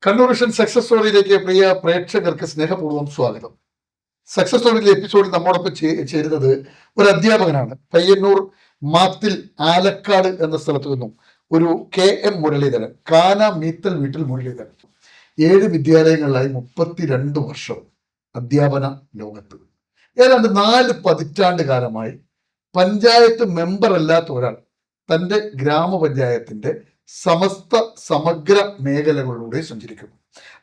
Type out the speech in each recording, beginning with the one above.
Kannur vision success സ്റ്റോറിയിലേക്ക് പ്രിയ പ്രേക്ഷകർക്ക് സ്നേഹപൂർവ്വം സ്വാഗതം. സക്സസ് സ്റ്റോറിയിലെ എപ്പിസോഡിൽ നമ്മോടൊപ്പം ചേരുന്നത് ഒരു അധ്യാപകനാണ്. പയ്യന്നൂർ മാത്തിൽ ആലക്കാട് എന്ന സ്ഥലത്ത് നിന്നും ഒരു KM മുരളീധരൻ, കാന മീത്തൽ വീട്ടിൽ മുരളീധരൻ. 7 വിദ്യാലയങ്ങളിലായി 32 വർഷം അധ്യാപന ലോകത്ത്. ഏതാണ്ട് 4 പതിറ്റാണ്ട് കാലമായി പഞ്ചായത്ത് മെമ്പർ അല്ലാത്ത ഒരാൾ തൻ്റെ ഗ്രാമപഞ്ചായത്തിന്റെ സമഗ്ര മേഖലകളിലൂടെ സഞ്ചരിക്കുന്നു.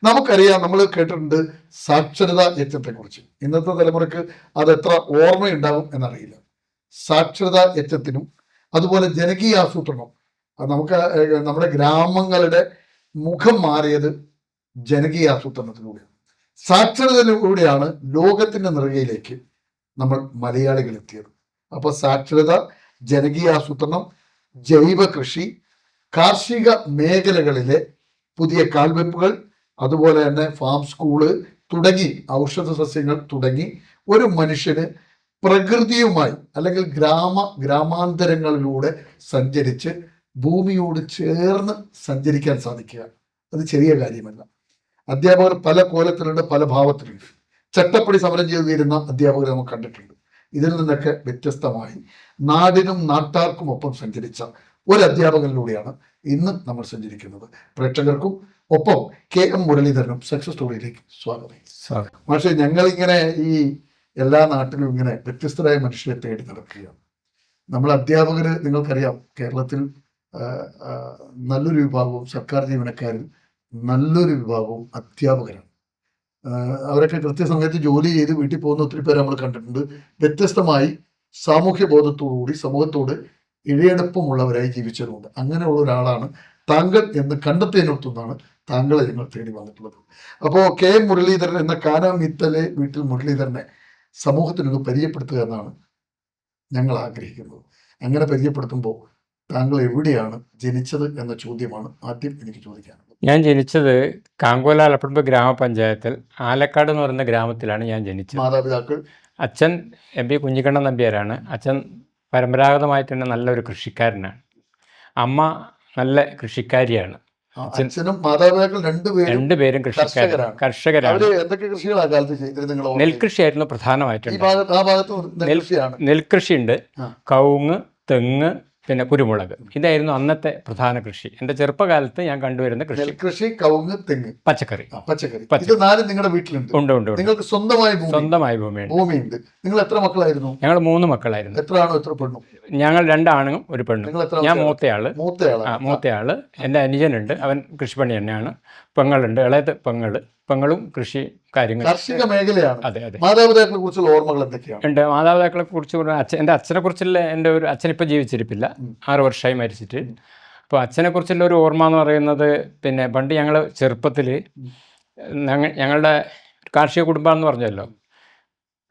നമുക്കറിയാം, നമ്മൾ കേട്ടിട്ടുണ്ട് സാക്ഷരതാ യജ്ഞത്തെക്കുറിച്ച്. ഇന്നത്തെ തലമുറയ്ക്ക് അത് എത്ര ഓർമ്മയുണ്ടാകും എന്നറിയില്ല. സാക്ഷരതാ യജ്ഞത്തിനും അതുപോലെ ജനകീയ ആസൂത്രണം, നമുക്ക് നമ്മുടെ ഗ്രാമങ്ങളുടെ മുഖം മാറിയത് ജനകീയ ആസൂത്രണത്തിലൂടെയാണ്. സാക്ഷരതയിലൂടെയാണ് ലോകത്തിന്റെ നെറുകയിലേക്ക് നമ്മൾ മലയാളികൾ എത്തിയത്. അപ്പോൾ സാക്ഷരത, ജനകീയ ആസൂത്രണം, ജൈവ കൃഷി, കാർഷിക മേഖലകളിലെ പുതിയ കാൽവെപ്പുകൾ, അതുപോലെ തന്നെ ഫാം സ്കൂള് തുടങ്ങി ഔഷധ സസ്യങ്ങൾ തുടങ്ങി ഒരു മനുഷ്യന് പ്രകൃതിയുമായി അല്ലെങ്കിൽ ഗ്രാമാന്തരങ്ങളിലൂടെ സഞ്ചരിച്ച് ഭൂമിയോട് ചേർന്ന് സഞ്ചരിക്കാൻ സാധിക്കുക, അത് ചെറിയ കാര്യമല്ല. അധ്യാപകർ പല കോലത്തിലുണ്ട്, പല ഭാവത്തിലുണ്ട്. ചട്ടപ്പടി സമരം ചെയ്തു തീരുന്ന അധ്യാപകരെ നമുക്ക് കണ്ടിട്ടുണ്ട്. ഇതിൽ നിന്നൊക്കെ വ്യത്യസ്തമായി നാടിനും നാട്ടാർക്കും ഒപ്പം സഞ്ചരിച്ച ഒരു അധ്യാപകനിലൂടെയാണ് ഇന്ന് നമ്മൾ സഞ്ചരിക്കുന്നത്. പ്രേക്ഷകർക്കും ഒപ്പം KM മുരളീധരനും സക്സസ് സ്റ്റോറിയിലേക്ക് സ്വാഗതം. പക്ഷേ ഞങ്ങളിങ്ങനെ ഈ എല്ലാ നാട്ടിലും ഇങ്ങനെ വ്യത്യസ്തരായ മനുഷ്യരെ തേടി നടക്കുകയാണ്. നമ്മൾ അധ്യാപകര്, നിങ്ങൾക്കറിയാം, കേരളത്തിൽ നല്ലൊരു വിഭാഗവും സർക്കാർ ജീവനക്കാരിൽ നല്ലൊരു വിഭാഗവും അധ്യാപകരാണ്. അവരൊക്കെ കൃത്യസമയത്ത് ജോലി ചെയ്ത് വീട്ടിൽ പോകുന്ന ഒത്തിരി പേരെ നമ്മൾ കണ്ടിട്ടുണ്ട്. വ്യത്യസ്തമായി സാമൂഹ്യ ബോധത്തോടുകൂടി സമൂഹത്തോട് ഇഴയെടുപ്പമുള്ളവരായി ജീവിച്ചതുകൊണ്ട് അങ്ങനെയുള്ള ഒരാളാണ് താങ്കൾ എന്ന് കണ്ടെത്തിയതിനൊത്തുനിന്നാണ് താങ്കളെ ഞങ്ങൾ തേടി വന്നിട്ടുള്ളത്. അപ്പോൾ KM മുരളീധരൻ എന്ന കാന മീത്തലെ വീട്ടിൽ മുരളീധരനെ സമൂഹത്തിനൊന്ന് പരിചയപ്പെടുത്തുക എന്നാണ് ഞങ്ങൾ ആഗ്രഹിക്കുന്നത്. അങ്ങനെ പരിചയപ്പെടുത്തുമ്പോൾ താങ്കൾ എവിടെയാണ് ജനിച്ചത് എന്ന ചോദ്യമാണ് ആദ്യം എനിക്ക് ചോദിക്കാനുള്ളത്. ഞാൻ ജനിച്ചത് കാങ്കോല അലപ്പുഴ ഗ്രാമപഞ്ചായത്തിൽ ആലക്കാട് എന്ന് പറയുന്ന ഗ്രാമത്തിലാണ് ഞാൻ ജനിച്ചത്. മാതാപിതാക്കൾ? അച്ഛൻ MP കുഞ്ഞിക്കണ്ണൻ നമ്പ്യാരാണ്. അച്ഛൻ പരമ്പരാഗതമായിട്ട് തന്നെ നല്ലൊരു കൃഷിക്കാരനാണ്. അമ്മ നല്ല കൃഷിക്കാരിയാണ്. അച്ഛനും മാതാപിതാക്കൾ രണ്ടുപേരും കർഷകരാണ്. നെൽകൃഷിയായിരുന്നു പ്രധാനമായിട്ടും. നെൽകൃഷിയുണ്ട്, കവുങ്ങ്, തെങ്ങ്, പിന്നെ കുരുമുളക്. ഇതായിരുന്നു അന്നത്തെ പ്രധാന കൃഷി. എൻ്റെ ചെറുപ്പകാലത്ത് ഞാൻ കണ്ടുവരുന്ന കൃഷി കവുങ്ങ്, തെങ്ങ്, പച്ചക്കറി. നിങ്ങളുടെ വീട്ടിലുണ്ട്? ഉണ്ട്. നിങ്ങൾക്ക് സ്വന്തമായി ഭൂമിയുണ്ട്. നിങ്ങൾ എത്ര മക്കളായിരുന്നു? ഞങ്ങൾ 3 മക്കളായിരുന്നു. എത്ര ആണോ എത്ര പെണ്ണും? ഞങ്ങൾ 2 ആണും 1 പെണ്ണും. ഞാൻ മൂത്തയാള്. എൻ്റെ അനുജനുണ്ട്, അവൻ കൃഷിപ്പണി തന്നെയാണ്. പെങ്ങളുണ്ട്, ഇളയത് പെങ്ങളും കൃഷി കാര്യങ്ങൾ, കാർഷിക മേഖലയാണ്. അതെ. മാതാപിതാക്കളെ കുറിച്ചുള്ള ഓർമ്മകൾ എന്തൊക്കെയാണ്? ഉണ്ട്. മാതാപിതാക്കളെ കുറിച്ച് എൻ്റെ അച്ഛനെ കുറിച്ചുള്ള എൻ്റെ ഒരു അച്ഛൻ ഇപ്പം ജീവിച്ചിരിപ്പില്ല, 6 വർഷമായി മരിച്ചിട്ട്. അപ്പോൾ അച്ഛനെ കുറിച്ചുള്ള ഒരു ഓർമ്മ എന്ന് പറയുന്നത്, പിന്നെ പണ്ട് ഞങ്ങൾ ചെറുപ്പത്തിൽ ഞങ്ങളുടെ കാർഷിക കുടുംബമാണെന്ന് പറഞ്ഞല്ലോ,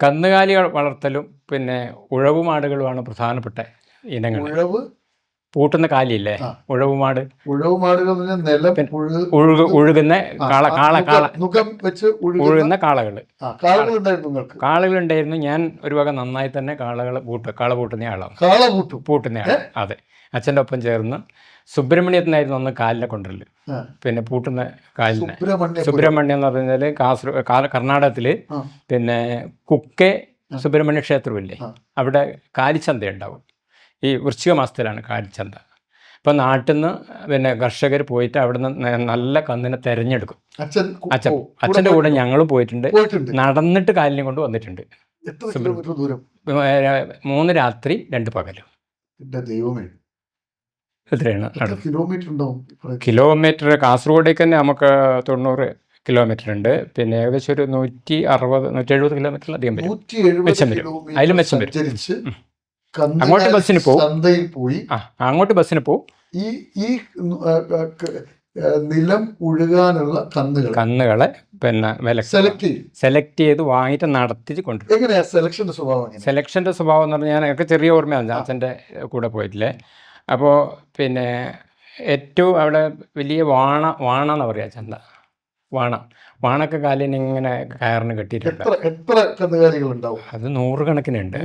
കന്നുകാലി വളർത്തലും പിന്നെ ഉഴവുമാടുകളുമാണ് പ്രധാനപ്പെട്ട ഇനങ്ങൾ. പൂട്ടുന്ന കാലിയില്ലേ, ഉഴവുമാട്. ഉഴുകുന്ന ഉഴുകുന്ന കാളകളുണ്ടായിരുന്നു. ഞാൻ ഒരു വക നന്നായി തന്നെ കാള പൂട്ടുന്ന ആളാണ്. അതെ. അച്ഛൻ്റെ ഒപ്പം ചേർന്ന് സുബ്രഹ്മണ്യത്തിനായിരുന്നു അന്ന് കാലിനെ കൊണ്ടുവരല്. പിന്നെ പൂട്ടുന്ന കാലിനെ സുബ്രഹ്മണ്യം എന്ന് പറഞ്ഞാൽ കർണാടകത്തില് പിന്നെ കുക്കെ സുബ്രഹ്മണ്യ ക്ഷേത്രമില്ലേ, അവിടെ കാലിച്ചന്ത ഉണ്ടാവും. ഈ വൃശ്ചിക മാസത്തിലാണ് കാലിച്ചന്ത. അപ്പം നാട്ടിൽ നിന്ന് പിന്നെ കർഷകർ പോയിട്ട് അവിടെ നിന്ന് നല്ല കന്നിനെ തിരഞ്ഞെടുക്കും. അച്ഛൻ്റെ കൂടെ ഞങ്ങളും പോയിട്ടുണ്ട്. നടന്നിട്ട് കാലിനെ കൊണ്ട് വന്നിട്ടുണ്ട്. 3 രാത്രി 2 പകലും. എത്രയാണ് കിലോമീറ്റർ? കാസർഗോഡേക്ക് തന്നെ നമുക്ക് 90 കിലോമീറ്റർ ഉണ്ട്. പിന്നെ ഏകദേശം ഒരു 160-170 കിലോമീറ്ററിലധികം വരും. മെച്ചം വരും, അതിലും മെച്ചം വരും. അങ്ങോട്ട് ബസ്സിന് പോയി അങ്ങോട്ട് ബസ്സിന് പോവും. ഈ നിലം ഉഴുകാനുള്ള കന്നുകളെ പിന്നെ സെലക്ട് ചെയ്ത് വാങ്ങിയിട്ട് നടത്തി കൊണ്ടുവരും. എങ്ങനെയാ സെലക്ഷന്റെ സ്വഭാവം എന്ന് പറഞ്ഞാൽ എനിക്ക് ചെറിയ ഓർമ്മയാണ്, അച്ഛൻ്റെ കൂടെ പോയിട്ടില്ലേ. അപ്പോൾ പിന്നെ ഏറ്റവും അവിടെ വലിയ വാണ എന്ന് പറയുക ചന്ത. വാണൊക്കെ കാലിന് ഇങ്ങനെ കയറിന് കെട്ടിയിട്ടുണ്ട്. എത്ര കന്നുകാലികൾ ഉണ്ടാവും? അത് നൂറുകണക്കിനുണ്ട്.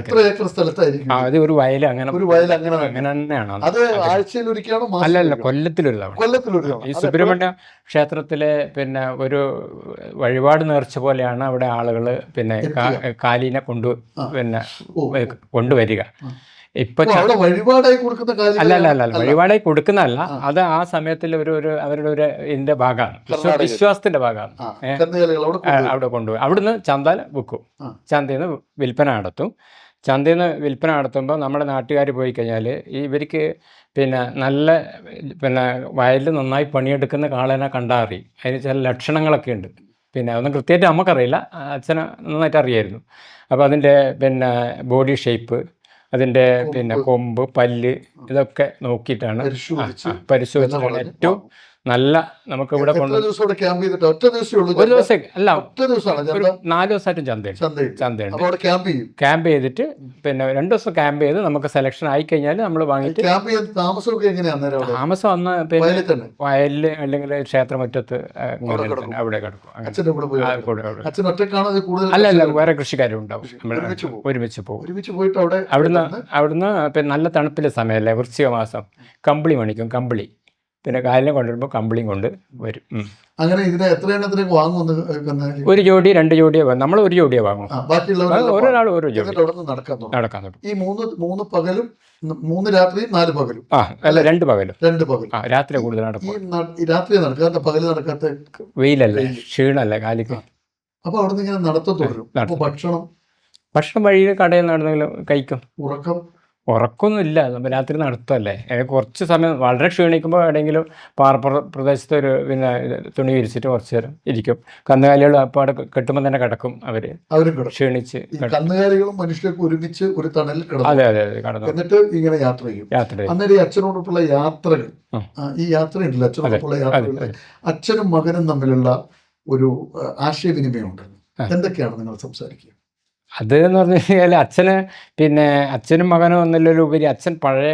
എത്ര ഏക്കർ സ്ഥലത്തായിരിക്കും? അത് ഒരു വയൽ അങ്ങനെ തന്നെയാണ്. അത് ആഴ്ചയിൽ ഒരിക്കലാണോ? അല്ലല്ല, കൊല്ലത്തിലൊരു തവണ. ഈ സുബ്രഹ്മണ്യ ക്ഷേത്രത്തിലെ പിന്നെ ഒരു വഴിപാട് നേർച്ച പോലെയാണ് അവിടെ ആളുകൾ പിന്നെ കാലിനെ കൊണ്ടുവരിക. ഇപ്പൊ വഴിപാടായി കൊടുക്കുന്ന അല്ല വഴിപാടായി കൊടുക്കുന്നതല്ല, അത് ആ സമയത്തിൽ അവരുടെ ഒരു ഇതിന്റെ ഭാഗമാണ്, വിശ്വാസത്തിന്റെ ഭാഗമാണ്. അവിടെ കൊണ്ടുപോയി അവിടുന്ന് ചന്ത വിൽക്കും. ചന്തയിൽ നിന്ന് വിൽപ്പന നടത്തും. ചന്തയിൽ നിന്ന് വിൽപ്പന നടത്തുമ്പോൾ നമ്മുടെ നാട്ടുകാർ പോയി കഴിഞ്ഞാൽ ഇവർക്ക് പിന്നെ നല്ല പിന്നെ വയലിൽ നന്നായി പണിയെടുക്കുന്ന കാളേനെ കണ്ടാൽ അറിയും. അതിന് ചില ലക്ഷണങ്ങളൊക്കെ ഉണ്ട്. പിന്നെ അതൊന്നും കൃത്യമായിട്ട് നമുക്കറിയില്ല, അച്ഛനെ നന്നായിട്ട് അറിയായിരുന്നു. അപ്പോൾ അതിൻ്റെ പിന്നെ ബോഡി ഷേപ്പ്, അതിൻ്റെ പിന്നെ കൊമ്പ്, പല്ല്, ഇതൊക്കെ നോക്കിയിട്ടാണ് പരിശോധിച്ചിട്ടാണ് ഏറ്റവും നല്ല നമുക്ക് ഇവിടെ ഒരു ദിവസം അല്ല, 4 ദിവസമായിട്ടും ചന്തയുണ്ട്. ക്യാമ്പ് ചെയ്തിട്ട് പിന്നെ 2 ദിവസം ക്യാമ്പ് ചെയ്ത് നമുക്ക് സെലക്ഷൻ ആയി കഴിഞ്ഞാൽ നമ്മൾ വാങ്ങിയിട്ട് താമസം വന്ന് പിന്നെ വയലിൽ അല്ലെങ്കിൽ ക്ഷേത്രമുറ്റത്ത് അവിടെ കിടക്കും. അല്ല, വേറെ കൃഷിക്കാരും ഉണ്ടാവും. ഒരുമിച്ച് പോകും. അവിടുന്ന് പിന്നെ നല്ല തണുപ്പിലെ സമയമല്ലേ, വൃശ്ചിക മാസം, കമ്പിളി മണിക്കും. കമ്പിളി പിന്നെ കാലിനെ കൊണ്ടുവരുമ്പോൾ കമ്പിളിയും കൊണ്ട് വരും. അങ്ങനെ ഇതിനെ എത്ര എണ്ണത്തിലേക്ക് വാങ്ങുന്നു? 1 ജോഡി 2 ജോഡിയെ നമ്മൾ 1 ജോഡിയെ വാങ്ങും. ഒരാൾ ഓരോ ജോഡി നടക്കാൻ തുടങ്ങും. ഈ 3 പകലും 3 രാത്രിയും 4 പകലും? അല്ല, 2 പകലും. രാത്രി കൂടുതൽ നടക്കും. രാത്രി നടക്കാത്ത, പകല് നടക്കാത്ത? വെയിലല്ലേ, ക്ഷീണല്ലേ കാലിക്ക്. അപ്പൊ അവിടെ നിന്ന് ഇങ്ങനെ നടത്തം തുടരും. ഭക്ഷണം വഴിയിൽ കടയിൽ നടന്നെങ്കിലും കഴിക്കും. ഉറക്കമൊന്നുമില്ല, നമ്മൾ രാത്രി നടത്തുമല്ലേ. കുറച്ച് സമയം വളരെ ക്ഷീണിക്കുമ്പോൾ എവിടെയെങ്കിലും പ്രദേശത്ത് ഒരു പിന്നെ തുണി വിരിച്ചിട്ട് കുറച്ച് നേരം ഇരിക്കും. കന്നുകാലികൾ അപ്പോൾ അവിടെ കെട്ടുമ്പോൾ തന്നെ കിടക്കും. അവര് ക്ഷീണിച്ച്. കന്നുകാലികളും മനുഷ്യർക്ക് ഒരുമിച്ച് ഒരു തണലിൽ കിടന്നു. അതെ കടന്നു. എന്നിട്ട് ഇങ്ങനെ യാത്ര ചെയ്യും. അന്നേരം അച്ഛനോടൊപ്പമുള്ള യാത്രകൾ, ഈ യാത്രയുണ്ടല്ലോ, അച്ഛനോടൊപ്പമുള്ള യാത്രകൾ, അച്ഛനും മകനും തമ്മിലുള്ള ഒരു ആശയവിനിമയമുണ്ട്. എന്തൊക്കെയാണ് നിങ്ങൾ സംസാരിക്കുക? അതെന്ന് പറഞ്ഞു കഴിഞ്ഞാൽ അച്ഛനും മകനും എന്നതിലുപരി അച്ഛൻ പഴയ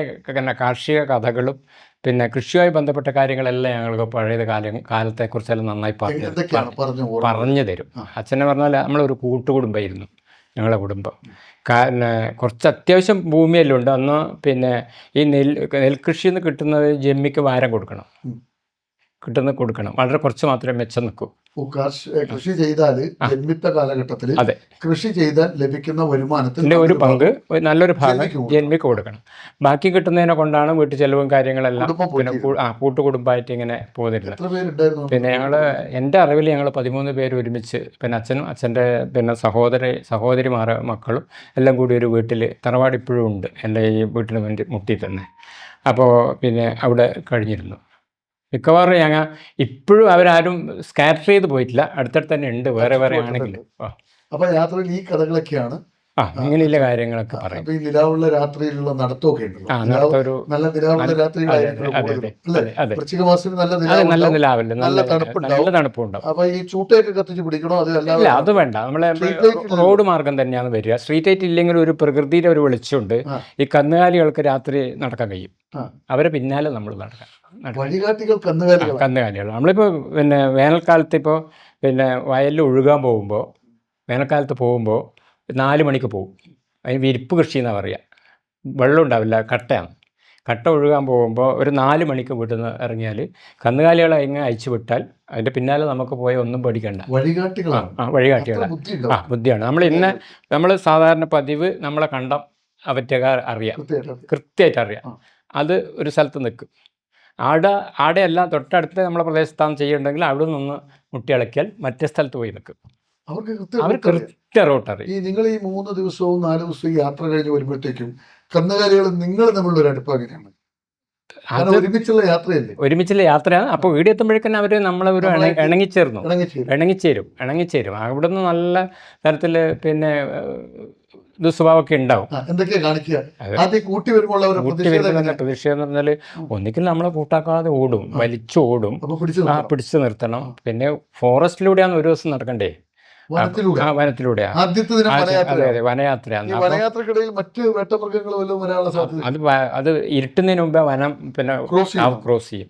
കാർഷിക കഥകളും പിന്നെ കൃഷിയുമായി ബന്ധപ്പെട്ട കാര്യങ്ങളെല്ലാം ഞങ്ങൾക്ക് പഴയ കാലത്തെക്കുറിച്ചെല്ലാം നന്നായി പറഞ്ഞു തരും. അച്ഛനെ പറഞ്ഞാൽ നമ്മളൊരു കൂട്ടുകുടുംബമായിരുന്നു ഞങ്ങളുടെ കുടുംബം. കുറച്ച് അത്യാവശ്യം ഭൂമിയെല്ലാം ഉണ്ട് അന്ന്. പിന്നെ ഈ നെൽകൃഷിയിൽ നിന്ന് കിട്ടുന്നത് ജമ്മിക്ക് വാരം കൊടുക്കണം. വളരെ കുറച്ച് മാത്രമേ മെച്ചം നിൽക്കൂ. കൃഷി ചെയ്താൽ ജന്മിത്ത കാലഘട്ടത്തിൽ കൃഷി ചെയ്താൽ ലഭിക്കുന്ന വരുമാനത്തിന്റെ ഒരു പങ്ക്, നല്ലൊരു ഭാഗം ജന്മിക്ക് കൊടുക്കണം. ബാക്കി കിട്ടുന്നതിനെ കൊണ്ടാണ് വീട്ടു ചെലവും കാര്യങ്ങളെല്ലാം പിന്നെ കൂട്ടുകുടുംബമായിട്ട് ഇങ്ങനെ പോകുന്നില്ല. പിന്നെ എൻ്റെ അറിവിൽ ഞങ്ങൾ 13 പേര് ഒരുമിച്ച്, പിന്നെ അച്ഛനും അച്ഛൻ്റെ പിന്നെ സഹോദരിമാരെ മക്കളും എല്ലാം കൂടി ഒരു വീട്ടിൽ, തറവാട് ഇപ്പോഴും ഉണ്ട് എൻ്റെ ഈ വീട്ടിന് വേണ്ടി മുട്ടി തന്നെ. അപ്പോൾ പിന്നെ അവിടെ കഴിഞ്ഞിരുന്നു. മിക്കവാറും ഞങ്ങൾ ഇപ്പോഴും അവരാരും സ്കാറ്റർ ചെയ്ത് പോയിട്ടില്ല, അടുത്തടുത്ത് തന്നെ ഉണ്ട്, വേറെ ആണെങ്കിൽ. അപ്പൊ യാത്രയിൽ ഈ കഥകളൊക്കെയാണ്, ഇങ്ങനെയുള്ള കാര്യങ്ങളൊക്കെ പറയും. ഈ നിലാവുള്ള രാത്രിയിലുള്ള നടത്തമൊക്കെ ഉണ്ട്. നല്ല നിലാവുള്ള രാത്രികളായിരിക്കും. വൃശ്ചിക മാസത്തിൽ നല്ല നിലാവല്ലേ, നല്ല തണുപ്പുണ്ടാവും. അപ്പൊ ഈ ചൂട്ടയൊക്കെ കത്തിച്ച് പിടിക്കണോ? അല്ല, അത് വേണ്ട. നമ്മളെ റോഡ് മാർഗം തന്നെയാണ് വരിക. സ്ട്രീറ്റ് ലൈറ്റ് ഇല്ലെങ്കിൽ ഒരു പ്രകൃതിയുടെ ഒരു വെളിച്ചമുണ്ട്. ഈ കന്നുകാലികൾക്ക് രാത്രി നടക്കാൻ കഴിയും. അവരെ പിന്നാലെ നമ്മൾ നടക്കാം. കന്നുകാലികൾ നമ്മളിപ്പോൾ പിന്നെ വേനൽക്കാലത്ത് ഇപ്പോൾ പിന്നെ വയലിൽ ഒഴുകാൻ പോകുമ്പോൾ, വേനൽക്കാലത്ത് പോകുമ്പോൾ 4 മണിക്ക് പോകും. അതിന് വിരിപ്പ് കൃഷി എന്നാണ് പറയുക. വെള്ളം ഉണ്ടാവില്ല, കട്ടയാണ്. കട്ട ഒഴുകാൻ പോകുമ്പോൾ ഒരു 4 മണിക്ക് വീട്ടിൽ നിന്ന് ഇറങ്ങിയാൽ കന്നുകാലികളെ ഇങ്ങനെ അയച്ചു വിട്ടാൽ അതിൻ്റെ പിന്നാലെ നമുക്ക് പോയി ഒന്നും പേടിക്കണ്ട. വഴികാട്ടികളാണ്. ബുദ്ധിയാണ്. നമ്മൾ സാധാരണ പതിവ് നമ്മളെ കണ്ടം അവറ്റക്കാർ അറിയാം, കൃത്യമായിട്ട് അറിയാം. അത് ഒരു സ്ഥലത്ത് നിൽക്കും. ആടെയെല്ലാം തൊട്ടടുത്ത് നമ്മളെ പ്രദേശത്താണ് ചെയ്യുന്നുണ്ടെങ്കിൽ അവിടെ നിന്ന് മുട്ടിയിളക്കിയാൽ മറ്റേ സ്ഥലത്ത് പോയി നിൽക്കും. അവർ കൃത്യ റൂട്ടറി. നിങ്ങൾ ഈ 3 ദിവസവും 4 ദിവസവും യാത്ര കഴിഞ്ഞ് വരുമ്പോഴത്തേക്കും കന്നുകാലികൾ നിങ്ങൾ തമ്മിലുള്ള ഒരു അടുപ്പം എങ്ങനെയാണ്? ഒരുമിച്ചുള്ള യാത്രയാണ്. അപ്പോൾ വീട് എത്തുമ്പോഴേക്കും അവർ നമ്മളെ ഒരു ഇണങ്ങിച്ചേരും. അവിടെ നിന്ന് നല്ല തരത്തിൽ പിന്നെ ദുസ്വഭാവമൊക്കെ ഉണ്ടാവും. പ്രതിഷേധം എന്ന് പറഞ്ഞാൽ ഒന്നിക്കൽ നമ്മളെ കൂട്ടാക്കാതെ ഓടും, വലിച്ചോടും, പിടിച്ചു നിർത്തണം. പിന്നെ ഫോറസ്റ്റിലൂടെയാണ് ഒരു ദിവസം നടക്കണ്ടേ. വനത്തിലൂടെ വനത്തിലൂടെയാണ്. ആദ്യത്തെ ദിനം വനയാത്ര. അതെ അതെ, വനയാത്രയാണ്. ഈ വനയാത്രക്കിടയിൽ മറ്റ് വേട്ടമൃഗങ്ങൾ വല്ലതും വരാനുള്ള സാധ്യത അത് ഇരുട്ടുന്നതിന് മുമ്പേ വനം പിന്നെ ക്രോസ് ചെയ്യും. ക്രോസ് ചെയ്യും.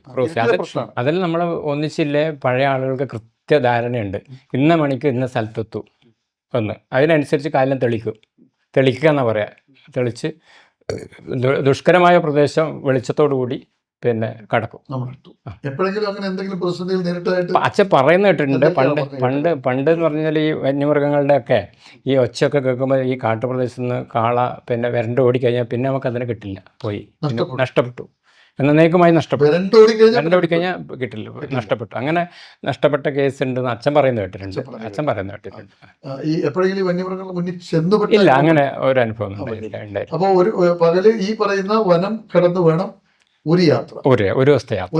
പ്രശ്നമാണ്. അതിൽ നമ്മൾ ഒന്നിച്ചില്ലേ പഴയ ആളുകൾക്ക് കൃത്യധാരണയുണ്ട്. ഇന്ന മണിക്ക് ഇന്ന സ്ഥലത്തെത്തും ഒന്ന്, അതിനനുസരിച്ച് കാലം തെളിക്കുക എന്നാ പറയാ. തെളിച്ച് ദുഷ്കരമായ പ്രദേശം വെളിച്ചത്തോടു കൂടി പിന്നെ കടക്കും. എപ്പോഴെങ്കിലും അങ്ങനെ എന്തെങ്കിലും പ്രതിസന്ധികൾ നേരിട്ടായിട്ട് അച്ഛൻ പറയുന്ന കേട്ടിട്ടുണ്ട്. പണ്ട് എന്ന് പറഞ്ഞാൽ ഈ വന്യമൃഗങ്ങളുടെ ഒക്കെ ഈ ഒച്ചയൊക്കെ കേൾക്കുമ്പോൾ ഈ കാട്ടുപ്രദേശത്ത് നിന്ന് കാള പിന്നെ വരണ്ട് ഓടിക്കഴിഞ്ഞാൽ പിന്നെ നമുക്ക് അതിനെ കിട്ടില്ല, പോയി നഷ്ടപ്പെട്ടു, എന്നേക്കുമായി നഷ്ടപ്പെട്ടു. വരണ്ട് ഓടിക്കഴിഞ്ഞാൽ കിട്ടില്ല, നഷ്ടപ്പെട്ടു. അങ്ങനെ നഷ്ടപ്പെട്ട കേസ് ഉണ്ടെന്ന് അച്ഛൻ പറയുന്നത് കേട്ടിട്ടുണ്ട്. എപ്പോഴെങ്കിലും വന്യമൃഗങ്ങൾ മുന്നിൽ ചെന്ന് ഇല്ല, അങ്ങനെ ഒരു അനുഭവം ഉണ്ടായില്ല. അപ്പോൾ ഒരു പകല് ഈ പറയുന്ന വനം കടന്നു വേണം ഒരു യാത്ര, ഒരു ദിവസത്തെ യാത്ര.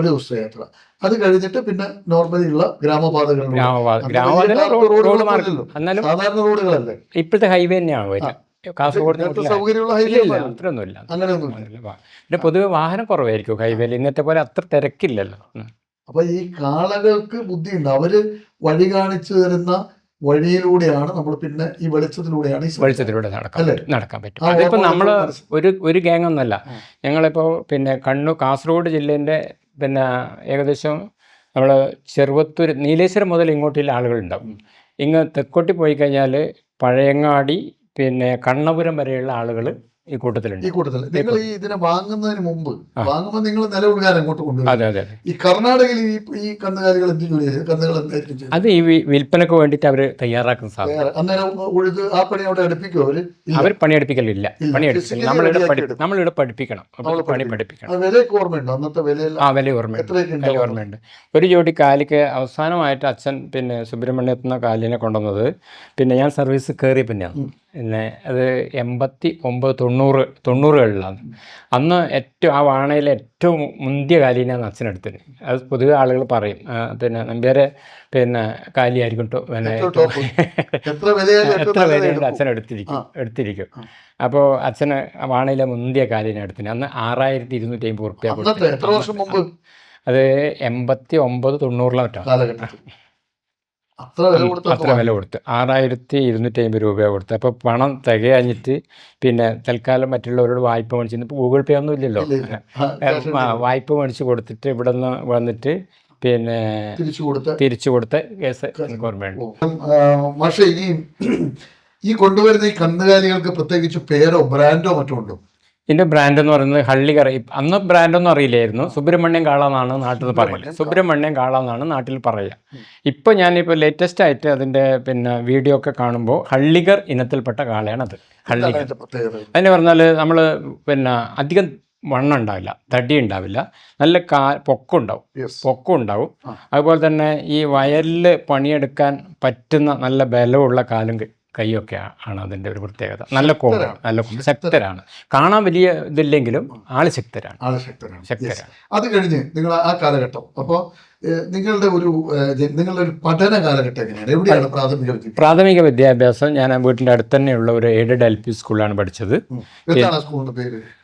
അത് കഴിഞ്ഞിട്ട് പിന്നെ നോർമലി ഉള്ള ഗ്രാമപാതകൾ, സാധാരണ റോഡുകളല്ലേ, ഇപ്പോഴത്തെ ഹൈവേ തന്നെയാണ് വരിക. കാസർഗോഡ് സൗകര്യമുള്ള ഹൈവേ അത്രയൊന്നുമില്ല. അങ്ങനെയൊന്നുമില്ല. പിന്നെ പൊതുവെ വാഹനം കുറവായിരിക്കും ഹൈവേയിൽ, ഇന്നത്തെ പോലെ അത്ര തിരക്കില്ലല്ലോ. അപ്പൊ ഈ കാളകൾക്ക് ബുദ്ധിയുണ്ട്. അവര് വഴി കാണിച്ചു തരുന്ന വഴിയിലൂടെയാണ് നമ്മൾ പിന്നെ ഈ വെളിച്ചത്തിലൂടെ നടക്കാൻ പറ്റും. അതിപ്പോൾ നമ്മൾ ഒരു ഗ്യാങ് ഒന്നല്ല. ഞങ്ങളിപ്പോൾ പിന്നെ കാസർഗോഡ് ജില്ലേൻ്റെ പിന്നെ ഏകദേശം നമ്മൾ ചെറുവത്തൂർ നീലേശ്വരം മുതൽ ഇങ്ങോട്ടുള്ള ആളുകളുണ്ടാവും. ഇങ്ങ് തെക്കോട്ടി പോയി കഴിഞ്ഞാൽ പഴയങ്ങാടി പിന്നെ കണ്ണപുരം വരെയുള്ള ആളുകൾ ഈ കൂട്ടത്തിലുണ്ട്. നിങ്ങൾ ഈ ഇതിനെ വാങ്ങുന്നതിന് മുമ്പ് വാങ്ങുമ്പോൾ നിങ്ങൾ നിലവിൽക്കാരെ അങ്ങോട്ട് കൊണ്ടുവരും. അതെ അതെ. ഈ കർണാടകയിൽ ഈ കന്നുകാലികൾ എന്ത് ജോലി ചെയ്യും? കന്നുകൾ എന്തായിരിക്കും? അത് ഈ വിൽപ്പനക്ക് വേണ്ടിയിട്ട് അവർ തയ്യാറാക്കുന്ന സാധനം. അന്നേരം ഉഴുത് ആ പണി അവിടെ അടുപ്പിക്കും അവർ പണിയെടുപ്പിക്കലില്ല. നമ്മളിവിടെ പഠിപ്പിക്കണം. പണി പഠിപ്പിക്കണം. വിലയൊക്കെ ഓർമ്മയുണ്ടോ? അന്നത്തെ വില ഓർമ്മയുണ്ട്. ഒരു ജോഡി കാലിക്ക് അവസാനമായിട്ട് അച്ഛൻ പിന്നെ സുബ്രഹ്മണ്യത്തുന്ന കാലിനെ കൊണ്ടുവന്നത് പിന്നെ ഞാൻ സർവീസ് കയറി പിന്നെയാണ്. പിന്നെ അത് 89, 90കളിലാണ്. അന്ന് ഏറ്റവും ആ വാണയിലെ ഏറ്റവും മുന്തിയ കാലീനാണ് അച്ഛനെടുത്തത്. അത് പൊതുവെ ആളുകൾ പറയും പിന്നെ നമ്പ്യാരെ പിന്നെ കാലിയായിരിക്കും പിന്നെ എത്ര വിലയുണ്ട് അച്ഛൻ എടുത്തിരിക്കും. അപ്പോൾ അച്ഛന് വാണയിലെ മുന്തിയ കാലീനെ എടുത്തിന്. അന്ന് 6250 റുപ്യ കൊടുത്തു. അത് 89, 90 അത്ര വില കൊടുത്ത് 6250 രൂപ കൊടുത്ത്. അപ്പോൾ പണം തികയാഞ്ഞിട്ട് പിന്നെ തൽക്കാലം മറ്റുള്ളവരോട് വായ്പ മേടിച്ചു. ഇപ്പോൾ ഗൂഗിൾ പേ ഒന്നും ഇല്ലല്ലോ. വായ്പ മേടിച്ച് കൊടുത്തിട്ട് ഇവിടെ നിന്ന് വന്നിട്ട് പിന്നെ തിരിച്ചു കൊടുത്ത കേസ് ഓർമ്മയുണ്ട്. പക്ഷേ ഈ കൊണ്ടുവരുന്ന ഈ കന്നുകാലികൾക്ക് പ്രത്യേകിച്ച് പേരോ ബ്രാൻഡോ മറ്റോ ഉണ്ടോ? ഇതിൻ്റെ ബ്രാൻഡ് എന്ന് പറയുന്നത് ഹള്ളികർ. അന്ന് ബ്രാൻഡൊന്നും അറിയില്ലായിരുന്നു. സുബ്രഹ്മണ്യം കാള എന്നാണ് നാട്ടിൽ പറയുക. സുബ്രഹ്മണ്യം കാള എന്നാണ് നാട്ടിൽ പറയുക. ഇപ്പോൾ ഞാനിപ്പോൾ ലേറ്റസ്റ്റ് ആയിട്ട് അതിൻ്റെ പിന്നെ വീഡിയോ ഒക്കെ കാണുമ്പോൾ ഹള്ളികർ ഇനത്തിൽപ്പെട്ട കാളയാണ് അത്. ഹള്ളികർ അതിന് പറഞ്ഞാൽ നമ്മൾ പിന്നെ അധികം വണ്ണം ഉണ്ടാവില്ല, തടി ഉണ്ടാവില്ല, നല്ല പൊക്കം ഉണ്ടാവും. അതുപോലെ തന്നെ ഈ വയലിൽ പണിയെടുക്കാൻ പറ്റുന്ന നല്ല ബലമുള്ള കാലും കൈയൊക്കെ ആണ് അതിൻ്റെ ഒരു പ്രത്യേകത. നല്ല ശക്തരാണ്. കാണാൻ വലിയ ഇതില്ലെങ്കിലും ആള് ശക്തരാണ്. അത് കഴിഞ്ഞ് നിങ്ങൾ ആ കാലഘട്ടം, അപ്പോൾ നിങ്ങളുടെ ഒരു പഠന കാലഘട്ടം എങ്ങനെയാണ്? എവിടെയാണ് പ്രാഥമിക വിദ്യാഭ്യാസം? ഞാൻ വീട്ടിൻ്റെ അടുത്ത് തന്നെയുള്ള ഒരു എയ്ഡഡ് LP സ്കൂളിലാണ് പഠിച്ചത്.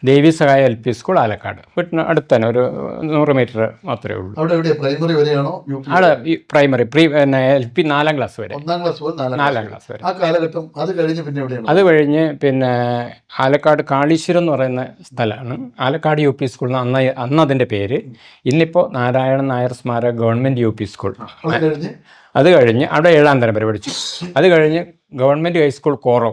ദേവി സഹായ LP സ്കൂൾ, ആലക്കാട്. വീട്ടിന് അടുത്ത് തന്നെ ഒരു 100 മീറ്റർ മാത്രമേ ഉള്ളൂ. പ്രൈമറി വരെയാണോ? അവിടെ പ്രൈമറി പിന്നെ LP 4ാം ക്ലാസ് വരെ. 4ാം ക്ലാസ് വരെ. അത് കഴിഞ്ഞ് പിന്നെ ആലക്കാട് കാളീശ്വരം എന്ന് പറയുന്ന സ്ഥലമാണ്. ആലക്കാട് UP സ്കൂൾ അന്ന് അതിൻ്റെ പേര്. ഇന്നിപ്പോൾ നാരായണൻ നായർ സ്മാരക ഗവൺമെൻറ് UP സ്കൂൾ. അത് കഴിഞ്ഞ് അവിടെ 7ാം തരം വരെ പഠിച്ചു. അത് കഴിഞ്ഞ് ഗവൺമെൻറ് ഹൈസ്കൂൾ കോറോ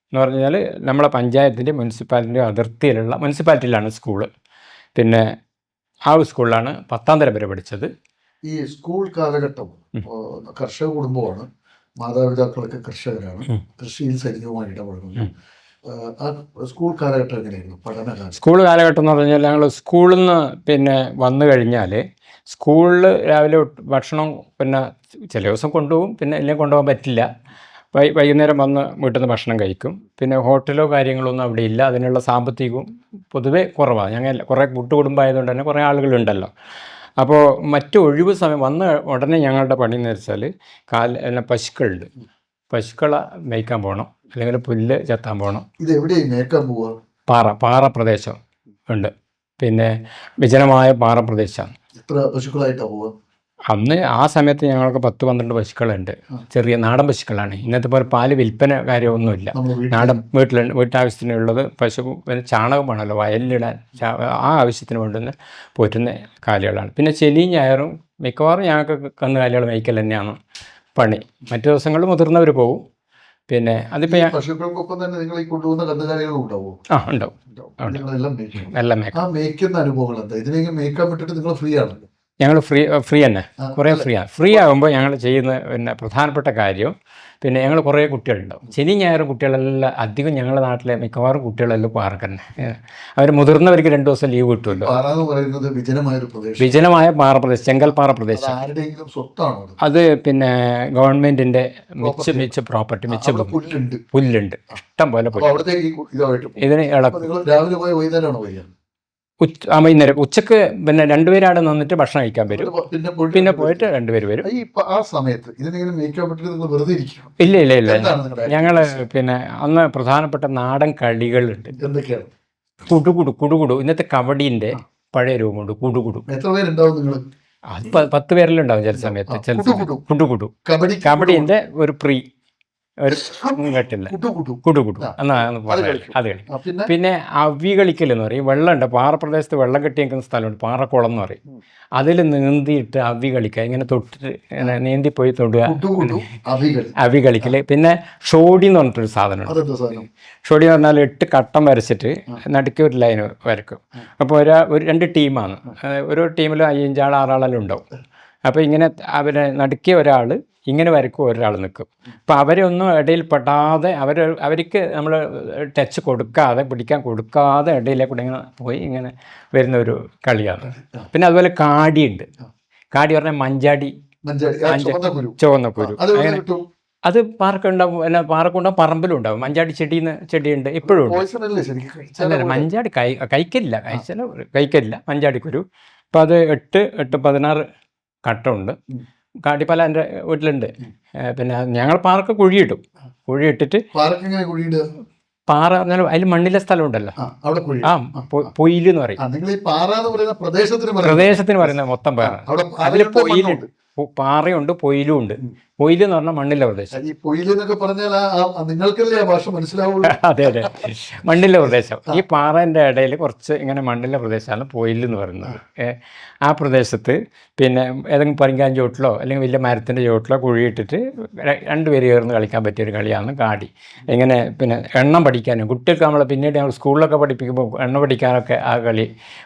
എന്ന് പറഞ്ഞാൽ നമ്മളെ പഞ്ചായത്തിൻ്റെ മുനിസിപ്പാലിറ്റിയിലാണ് സ്കൂള്. പിന്നെ ആ സ്കൂളിലാണ് 10ാം തരം വരെ പഠിച്ചത്. ഈ സ്കൂൾ കാലഘട്ടം കർഷക കുടുംബമാണ്, മാതാപിതാക്കളൊക്കെ കർഷകരാണ്, കൃഷിയിൽ സജീവമായി ഇടപെടുന്നു. സ്കൂൾ കാലഘട്ടം എങ്ങനെയായിരുന്നു പഠനകാലം? സ്കൂൾ കാലഘട്ടം എന്ന് പറഞ്ഞാൽ ഞങ്ങൾ സ്കൂളിൽ നിന്ന് പിന്നെ വന്നു കഴിഞ്ഞാൽ സ്കൂളിൽ രാവിലെ ഭക്ഷണം പിന്നെ ചില ദിവസം കൊണ്ടുപോകും, പിന്നെ എല്ലാം കൊണ്ടുപോകാൻ പറ്റില്ല. വൈകുന്നേരം വന്ന് വീട്ടിൽ നിന്ന് ഭക്ഷണം കഴിക്കും. പിന്നെ ഹോട്ടലോ കാര്യങ്ങളൊന്നും അവിടെ ഇല്ല. അതിനുള്ള സാമ്പത്തികവും പൊതുവെ കുറവാണ്. ഞങ്ങൾ കുറേ കൂട്ടുകുടുംബമായതുകൊണ്ട് തന്നെ കുറേ ആളുകളുണ്ടല്ലോ. അപ്പോൾ മറ്റു ഒഴിവ് സമയം വന്ന ഉടനെ ഞങ്ങളുടെ പണി എന്ന് വെച്ചാൽ പശുക്കളുണ്ട്, പശുക്കളെ മേയ്ക്കാൻ പോകണം, അല്ലെങ്കിൽ പുല്ല് ചെത്താൻ പോകണം. ഇത് എവിടെയാണ് മേയ്ക്കാൻ പോവുക? പാറ പ്രദേശം ഉണ്ട്, പിന്നെ വിജനമായ പാറ പ്രദേശമാണ്. എത്ര പശുക്കളായിട്ടാണ് പോവുക? അന്ന് ആ സമയത്ത് ഞങ്ങൾക്ക് 10-12 പശുക്കളുണ്ട്. ചെറിയ നാടൻ പശുക്കളാണ്. ഇന്നത്തെ പോലെ പാല് വിൽപ്പന കാര്യമൊന്നുമില്ല. നാടൻ വീട്ടാവശ്യത്തിനുള്ളത് പശു, പിന്നെ ചാണകം വേണമല്ലോ വയലിലിടാൻ, ആ ആവശ്യത്തിന് വേണ്ടുന്ന പോറ്റുന്ന കാലികളാണ്. പിന്നെ ശനിയും ഞായറും മിക്കവാറും ഞങ്ങൾക്ക് കന്നുകാലികൾ മേയ്ക്കൽ തന്നെയാണ് പണി. മറ്റു ദിവസങ്ങളിൽ മുതിർന്നവർ പോകും. പിന്നെ അതിപ്പോൾ പശുക്കൾക്കൊപ്പം തന്നെ നിങ്ങൾ ഈ കൊണ്ടുപോകുന്ന കന്നുകാലികളും ഉണ്ടാവും? ഉണ്ടാവും. എല്ലാം മേയ്ക്കുന്ന അനുഭവങ്ങൾ എന്താ? ഇതിനെങ്കിലും മേയ്ക്കാൻ വിട്ടിട്ട് നിങ്ങൾ ഫ്രീ ആണല്ലോ? ഞങ്ങൾ ഫ്രീ തന്നെ, കുറേ ഫ്രീ ആകുമ്പോൾ ഞങ്ങൾ ചെയ്യുന്ന പിന്നെ പ്രധാനപ്പെട്ട കാര്യം, പിന്നെ ഞങ്ങൾ കുറേ കുട്ടികളുണ്ടാവും. ശനി ഞായറും കുട്ടികളെല്ലാം അധികം ഞങ്ങളുടെ നാട്ടിലെ മിക്കവാറും കുട്ടികളെല്ലാം പാർക്ക് തന്നെ. അവർ മുതിർന്നവർക്ക് 2 ദിവസം ലീവ് കിട്ടുമല്ലോ. വിജനമായ പാറപ്രദേശം, ചെങ്കൽപ്പാറ പ്രദേശം. അത് പിന്നെ ഗവൺമെന്റിന്റെ മിച്ച പ്രോപ്പർട്ടി, പുല്ലുണ്ട്, ഇഷ്ടം പോലെ പുല്ല്. ഇതിന് വൈകുന്നേരം ഉച്ചക്ക് പിന്നെ 2 പേര് അവിടെ നിന്നിട്ട് ഭക്ഷണം കഴിക്കാൻ വരും. പിന്നെ പോയിട്ട് 2 പേര് വരും. ഇല്ല. ഞങ്ങള് പിന്നെ അന്ന് പ്രധാനപ്പെട്ട നാടൻ കളികളുണ്ട്. കുടുകുടു. ഇന്നത്തെ കബഡിന്റെ പഴയ രൂപമുണ്ട്. കുടുകുടു. അത് 10 പേരിലുണ്ടാവും ചില സമയത്ത്. കുടുകുടു കബഡിന്റെ ഒരു ഒരു കേട്ടില്ല. കുടുകുടു എന്നാണ് പറഞ്ഞത്. അത് കളി. പിന്നെ അവി കളിക്കൽ എന്ന് പറയും. വെള്ളമുണ്ട്, പാറപ്രദേശത്ത് വെള്ളം കെട്ടി നിൽക്കുന്ന സ്ഥലമുണ്ട്, പാറക്കുളം എന്ന് പറയും. അതിൽ നീന്തിയിട്ട് അവി കളിക്കുക. ഇങ്ങനെ തൊട്ടിട്ട് ഇങ്ങനെ നീന്തിപ്പോയി തൊടുക, അവി കളിക്കൽ. പിന്നെ ഷോഡി എന്ന് പറഞ്ഞിട്ടൊരു സാധനമുണ്ട്. ഷോഡി എന്ന് പറഞ്ഞാൽ 8 കട്ടം വരച്ചിട്ട് നടുക്ക് ഒരു ലൈന് വരക്കും. അപ്പോൾ ഒരു 2 ടീമാണ്. ഒരു ടീമിൽ 5 ആൾ 6 ആളെല്ലാം ഉണ്ടാവും. അപ്പോൾ ഇങ്ങനെ അവരെ നടുക്കിയ ഒരാൾ ഇങ്ങനെ വരക്കും, ഒരാൾ നിൽക്കും. അപ്പോൾ അവരെ ഒന്നും ഇടയിൽ പെടാതെ അവർക്ക് നമ്മൾ ടച്ച് കൊടുക്കാതെ, പിടിക്കാൻ കൊടുക്കാതെ ഇടയിലെ കൂടെ ഇങ്ങനെ പോയി ഇങ്ങനെ വരുന്ന ഒരു കളിയാണ്. പിന്നെ അതുപോലെ കാടിയുണ്ട്. കാടി പറഞ്ഞാൽ മഞ്ചാടി, ചുവന്ന കുരു. അത് പാർക്കുണ്ടാവും, അല്ല പാർക്കുണ്ടാവും, പറമ്പിലും ഉണ്ടാവും. മഞ്ചാടി ചെടിയുണ്ട്, ഇപ്പോഴും ഉണ്ട്. അല്ല, മഞ്ചാടി കഴിക്കലില്ല മഞ്ചാടിക്കുരു. അപ്പം അത് 8-16 കട്ടമുണ്ട്. കാട്ടിപ്പല എൻ്റെ വീട്ടിലുണ്ട്. പിന്നെ ഞങ്ങൾ പാറക്ക് കുഴിയിട്ടിട്ട് പാറ പറഞ്ഞാൽ അതിൽ മണ്ണിലെ സ്ഥലം ഉണ്ടല്ലോ, പൊയിലെന്ന് പറയും. പ്രദേശത്തിന് പറയുന്നത് മൊത്തം പാറ. അതിൽ പൊയിലുണ്ട്, പാറയുണ്ട്, പൊയിലും ഉണ്ട്. പൊയില് എന്ന് പറഞ്ഞാൽ മണ്ണിലെ പ്രദേശം. ഈ പൊയിലെന്നൊക്കെ പറഞ്ഞാൽ നിങ്ങൾക്കല്ലേ ആ ഭാഷ മനസ്സിലാവുള്ളൂ. അതെ, മണ്ണിലെ പ്രദേശം. ഈ പാറേൻ്റെ ഇടയിൽ കുറച്ച് ഇങ്ങനെ മണ്ണിലെ പ്രദേശമാണ് പൊയില് എന്ന് പറയുന്നത്. ആ പ്രദേശത്ത് പിന്നെ ഏതെങ്കിലും പരിങ്കാൻ ചോട്ടിലോ അല്ലെങ്കിൽ വലിയ മരത്തിൻ്റെ ചോട്ടിലോ കുഴിയിട്ടിട്ട് 2 പേര് ചേർന്ന് കളിക്കാൻ പറ്റിയൊരു കളിയാണ് കാടി. ഇങ്ങനെ പിന്നെ എണ്ണം പഠിക്കാനും കുട്ടികൾക്ക് നമ്മൾ പിന്നീട് ഞങ്ങൾ സ്കൂളിലൊക്കെ പഠിപ്പിക്കുമ്പോൾ എണ്ണം പഠിക്കാനൊക്കെ ആ കളി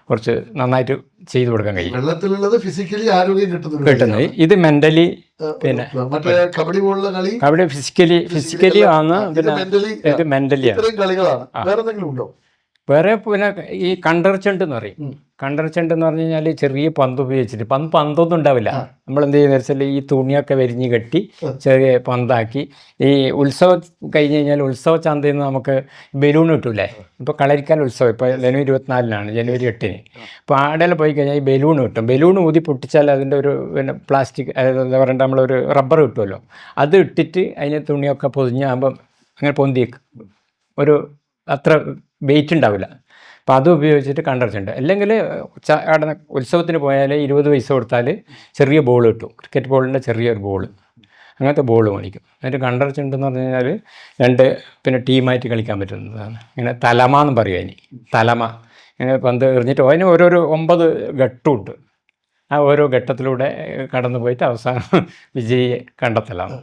കുറച്ച് നന്നായിട്ട് ചെയ്തു കൊടുക്കാൻ കഴിയും. വെള്ളത്തിലുള്ളത് ഫിസിക്കലി ആരോഗ്യം കിട്ടുന്നത്. ഇത് മെൻ്റലി, പിന്നെ കബഡി ഫിസിക്കലി ആണ്, പിന്നെ ഇത് മെൻ്റലിയാണ്. വേറെ പിന്നെ ഈ കണ്ടർച്ചെണ്ട് എന്ന് പറയും. കണ്ടർച്ചെണ്ട് എന്ന് പറഞ്ഞു കഴിഞ്ഞാൽ ചെറിയ പന്ത് ഉപയോഗിച്ചിട്ട്, പന്തൊന്നും ഉണ്ടാവില്ല. നമ്മൾ എന്ത് ചെയ്യുന്ന വെച്ചാൽ ഈ തുണിയൊക്കെ വരിഞ്ഞ് കെട്ടി ചെറിയ പന്താക്കി, ഈ ഉത്സവം കഴിഞ്ഞ് കഴിഞ്ഞാൽ ഉത്സവ ചന്തയിൽ നിന്ന് നമുക്ക് ബലൂൺ കിട്ടൂലേ. ഇപ്പോൾ കളരിക്കാൽ ഉത്സവം ഇപ്പോൾ ജനുവരി 24-നാണ്, ജനുവരി 8-ന്. അപ്പോൾ ആടെയിൽ പോയി കഴിഞ്ഞാൽ ഈ ബലൂൺ കിട്ടും. ബലൂൺ ഊതി പൊട്ടിച്ചാൽ അതിൻ്റെ ഒരു പിന്നെ പ്ലാസ്റ്റിക്, എന്താ പറയുക, നമ്മളൊരു റബ്ബർ കിട്ടുമല്ലോ, അത് ഇട്ടിട്ട് അതിന് തുണിയൊക്കെ പൊതിഞ്ഞാകുമ്പം അങ്ങനെ പൊന്തിയേക്കും. ഒരു അത്ര വെയിറ്റ് ഉണ്ടാവില്ല. അപ്പോൾ അത് ഉപയോഗിച്ചിട്ട് കണ്ടർച്ചുണ്ട്. അല്ലെങ്കിൽ അവിടെ ഉത്സവത്തിന് പോയാൽ 20 പൈസ കൊടുത്താൽ ചെറിയ ബോൾ കിട്ടും. ക്രിക്കറ്റ് ബോളിൻ്റെ ചെറിയൊരു ബോൾ, അങ്ങനത്തെ ബോൾ മേടിക്കും. എന്നിട്ട് കണ്ടർച്ചുണ്ടെന്ന് പറഞ്ഞു കഴിഞ്ഞാൽ 2 പിന്നെ ടീമായിട്ട് കളിക്കാൻ പറ്റുന്നതാണ്. ഇങ്ങനെ തലമ എന്ന് പറയും അതിന്. തലമ ഇങ്ങനെ പന്ത് എറിഞ്ഞിട്ട് അതിന് ഓരോരോ 9 ഘട്ടമുണ്ട്. ആ ഓരോ ഘട്ടത്തിലൂടെ കടന്നു പോയിട്ട് അവസാനം വിജയിയെ കണ്ടെത്തലാണ്.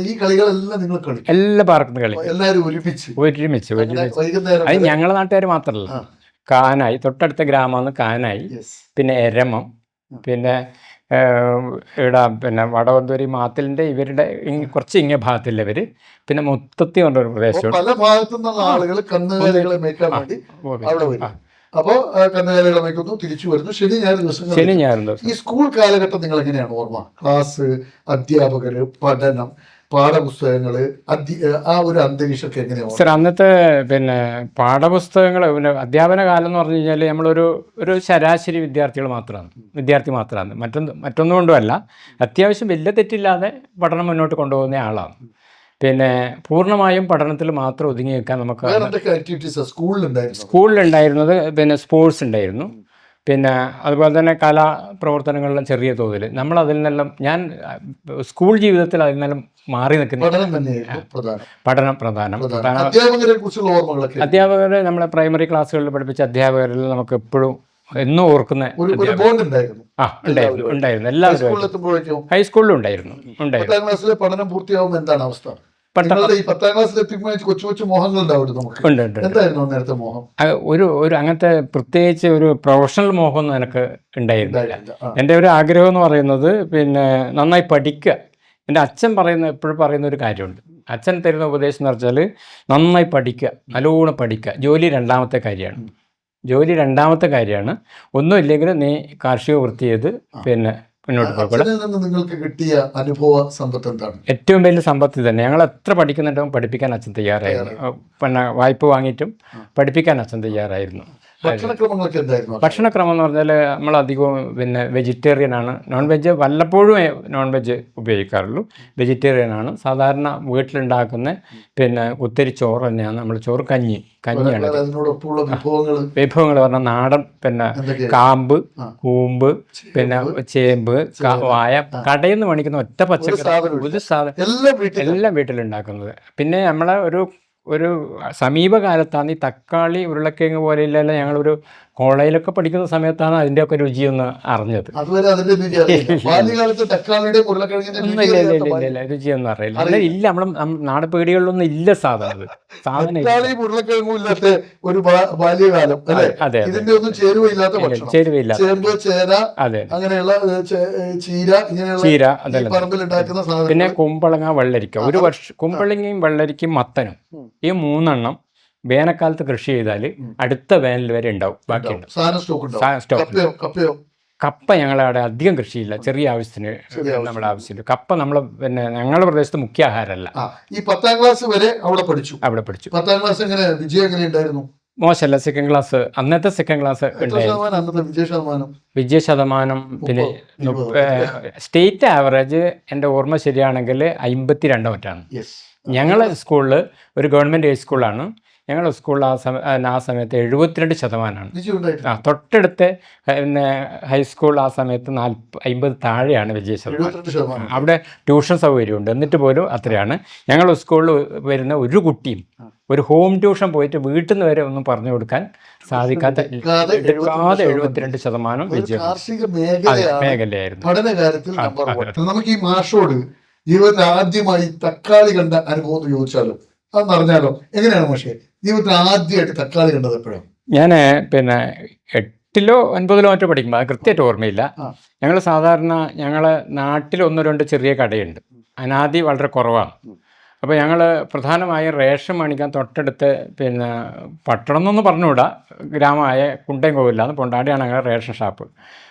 ഈ കളികളെല്ലാം നിങ്ങൾ കളിക്കും? എല്ലാ പാർക്കുന്ന കളി ഒരുമിച്ച്. അത് ഞങ്ങളുടെ നാട്ടുകാർ മാത്രമല്ല, കാനായി, തൊട്ടടുത്ത ഗ്രാമമാണ് കാനായി, പിന്നെ എരമം, പിന്നെ ഇവിടെ പിന്നെ വടവന്തൂരി മാത്തിലിൻ്റെ ഇവരുടെ കുറച്ച് ഇങ്ങേ ഭാഗത്തുള്ളവർ, പിന്നെ മുത്തത്തി കൊണ്ടൊരു പ്രദേശം. പല ഭാഗത്തു നിന്നുള്ള ആളുകൾ കന്നുകാലികളെ മേയ്ക്കാൻ വേണ്ടി അവിടെ വരും. അപ്പോൾ കന്നുകാലികളെ മേയ്ക്കുന്നു, തിരിച്ചു വരുന്നു. ശനി ഞായർ ദിവസം. ഈ സ്കൂൾ കാലഘട്ടം നിങ്ങൾ എങ്ങനെയാണ് ഓർമ്മ? ക്ലാസ്, അധ്യാപകര്, പഠനം, പാഠപുസ്തകങ്ങള്, ആ ഒരു അന്തരീക്ഷമൊക്കെ എങ്ങനെയാണ് സർ? അന്നത്തെ പിന്നെ പാഠപുസ്തകങ്ങൾ, പിന്നെ അധ്യാപന കാലം എന്ന് പറഞ്ഞു കഴിഞ്ഞാൽ നമ്മളൊരു ശരാശരി വിദ്യാർത്ഥി മാത്രമാണ്. മറ്റൊന്നും കൊണ്ടുമല്ല, അത്യാവശ്യം വലിയ തെറ്റില്ലാതെ പഠനം മുന്നോട്ട് കൊണ്ടുപോകുന്ന ആളാണ്. പിന്നെ പൂർണ്ണമായും പഠനത്തിൽ മാത്രം ഒതുങ്ങി നിൽക്കാൻ നമുക്ക്. സ്കൂളിലുണ്ടായിരുന്നത് പിന്നെ സ്പോർട്സ് ഉണ്ടായിരുന്നു, പിന്നെ അതുപോലെ തന്നെ കലാപ്രവർത്തനങ്ങളിലും ചെറിയ തോതിൽ നമ്മൾ അതിൽ നിന്നെല്ലാം ഞാൻ സ്കൂൾ ജീവിതത്തിൽ അതിൽ നിന്നെല്ലാം മാറി നിൽക്കുന്ന പഠനം തന്നെയായിരുന്നു പ്രധാനം. പഠനം പ്രധാനം. അധ്യാപകരെ കുറിച്ചുള്ള ഓർമ്മകളൊക്കെ അധ്യാപകരെ നമ്മളെ പ്രൈമറി ക്ലാസ്സുകളിൽ പഠിപ്പിച്ച അധ്യാപകരിൽ നമുക്ക് എപ്പോഴും എന്നും ഓർക്കുന്ന ഒരു ബോണ്ട് ഉണ്ടായിരുന്നു. ഉണ്ടായിരുന്നു എല്ലാവരും. സ്കൂളിലെത്തുമ്പോഴേക്കും ഹൈസ്കൂളിലും ഉണ്ടായിരുന്നു. 10ാം ക്ലാസ്സിലെ പഠനം പൂർത്തിയാവുമ്പോൾ എന്താണ് അവസ്ഥ? നിങ്ങളുടെ ഈ 10ാം ക്ലാസ്സിൽ എത്തിക്കുമ്പോൾ കൊച്ചു കൊച്ചു മോഹങ്ങൾ ഉണ്ടാവും നമുക്ക്. എന്തായിരുന്നു നേരത്തെ മോഹം? ഒരു അങ്ങനത്തെ പ്രത്യേകിച്ച് ഒരു പ്രൊഫഷണൽ മോഹമൊന്നും എനിക്ക് ഉണ്ടായിരുന്നില്ല. എൻ്റെ ഒരു ആഗ്രഹം എന്ന് പറയുന്നത് പിന്നെ നന്നായി പഠിക്കുക. എൻ്റെ അച്ഛൻ എപ്പോഴും പറയുന്ന ഒരു കാര്യമുണ്ട്. അച്ഛൻ തരുന്ന ഉപദേശം എന്ന് വെച്ചാൽ നന്നായി പഠിക്കുക, നല്ലോണം പഠിക്കുക. ജോലി രണ്ടാമത്തെ കാര്യമാണ്. ഒന്നുമില്ലെങ്കിൽ നീ കാർഷിക വൃത്തി ചെയ്ത് പിന്നെ മുന്നോട്ട് പോകണം. നിങ്ങൾക്ക് കിട്ടിയ അനുഭവ സമ്പത്ത് എന്താണ്? ഏറ്റവും വലിയ സമ്പത്ത് തന്നെ. ഞങ്ങൾ എത്ര പഠിക്കുന്നുണ്ടാവും പഠിപ്പിക്കാൻ അച്ഛൻ തയ്യാറായിരുന്നു. പിന്നെ വായ്പ വാങ്ങിയിട്ടും പഠിപ്പിക്കാൻ അച്ഛൻ തയ്യാറായിരുന്നു. ഭക്ഷണക്രമം എന്ന് പറഞ്ഞാൽ നമ്മളധികവും പിന്നെ വെജിറ്റേറിയൻ ആണ്. നോൺ വെജ് വല്ലപ്പോഴും നോൺ വെജ് ഉപയോഗിക്കാറുള്ളൂ. വെജിറ്റേറിയൻ ആണ്. സാധാരണ വീട്ടിലുണ്ടാക്കുന്ന പിന്നെ കുത്തരി ചോറ് തന്നെയാണ്. നമ്മൾ ചോറ് കഞ്ഞിയാണ്. വിഭവങ്ങൾ പറഞ്ഞാൽ നാടൻ പിന്നെ കാമ്പ്, കൂമ്പ്, പിന്നെ ചേമ്പ്, വായ, കടയിൽ നിന്ന് മേടിക്കുന്ന ഒറ്റ പച്ചക്കറി ഒരു സാധനം എല്ലാം വീട്ടിലുണ്ടാക്കുന്നത്. പിന്നെ നമ്മളെ ഒരു സമീപകാലത്താണ് ഈ തക്കാളി, ഉരുളക്കിഴങ്ങ് പോലെയുള്ള ഞങ്ങളൊരു കോളേജിലൊക്കെ പഠിക്കുന്ന സമയത്താണ് അതിൻ്റെയൊക്കെ രുചിയൊന്ന് അറിഞ്ഞത്. രുചിയൊന്നും അറിയില്ല. അല്ല, ഇല്ല, നമ്മളെ നാട് പീടികളിലൊന്നും ഇല്ല സാധനം. ചേരുവയില്ല. ചീര അതെല്ലാം. പിന്നെ കുമ്പളങ്ങ, വെള്ളരിക്ക. ഒരു വർഷം കുമ്പളങ്ങയും വെള്ളരിക്കയും മത്തനും ഈ 3 എണ്ണം വേനൽക്കാലത്ത് കൃഷി ചെയ്താൽ അടുത്ത വേനൽ വരെ ഉണ്ടാവും. ബാക്കിയുണ്ടാവും. കപ്പ ഞങ്ങളവിടെ അധികം കൃഷിയില്ല. ചെറിയ ആവശ്യത്തിന് നമ്മുടെ ആവശ്യമില്ല. കപ്പ നമ്മളെ പിന്നെ ഞങ്ങളുടെ പ്രദേശത്ത് മുഖ്യ ആഹാരമല്ല. ഈ 10ാം ക്ലാസ് വരെ അവിടെ പഠിച്ചു. 10ാം ക്ലാസ് വിജയം എങ്ങനെയുണ്ടായിരുന്നു? മോശമല്ല. സെക്കൻഡ് ക്ലാസ്, അന്നത്തെ സെക്കൻഡ് ക്ലാസ് വിജയ ശതമാനം പിന്നെ സ്റ്റേറ്റ് ആവറേജ് എൻ്റെ ഓർമ്മ ശരിയാണെങ്കിൽ 52 മറ്റാണ്. ഞങ്ങളെ സ്കൂളിൽ ഒരു ഗവൺമെൻറ് ഹൈസ്കൂളാണ്. ഞങ്ങളുടെ സ്കൂളിൽ ആ സമയത്ത് 72%. തൊട്ടടുത്ത് പിന്നെ ഹൈസ്കൂൾ ആ സമയത്ത് 50 താഴെയാണ് വിജയ ശതമാനം. അവിടെ ട്യൂഷൻ സൗകര്യമുണ്ട്. എന്നിട്ട് പോലും അത്രയാണ്. ഞങ്ങളുടെ സ്കൂളിൽ വരുന്ന ഒരു കുട്ടിയും ഒരു ഹോം ട്യൂഷൻ പോയിട്ട് വീട്ടിൽ നിന്ന് വരെ ഒന്നും പറഞ്ഞു കൊടുക്കാൻ സാധിക്കാത്ത 72% വിജയം മേഖലയായിരുന്നു. നമുക്ക് ഈ മാഷോട് ജീവിതത്തിൽ ആദ്യമായി തക്കാളി കണ്ട അനുഭവം ചോദിച്ചാലോ, അതെന്ന് അറിഞ്ഞാലോ? എങ്ങനെയാണ് പക്ഷേ ജീവിതത്തിൽ ആദ്യമായിട്ട് തക്കാളി കണ്ടത് എപ്പോഴാണ്? ഞാൻ പിന്നെ 8ലോ 9ലോ മറ്റോ പഠിക്കുമ്പോൾ, അത് കൃത്യമായിട്ട് ഓർമ്മയില്ല. ഞങ്ങൾ സാധാരണ ഞങ്ങളെ നാട്ടിൽ 1-2 ചെറിയ കടയുണ്ട്. അനാദി വളരെ കുറവാണ്. അപ്പോൾ ഞങ്ങൾ പ്രധാനമായും റേഷൻ മേടിക്കാൻ തൊട്ടടുത്ത് പിന്നെ പട്ടണം എന്നൊന്നും പറഞ്ഞുകൂടാ, ഗ്രാമമായ കുണ്ടൻകോവിലാണ്, പൊണ്ടാടിയാണ് ഞങ്ങളുടെ റേഷൻ ഷാപ്പ്.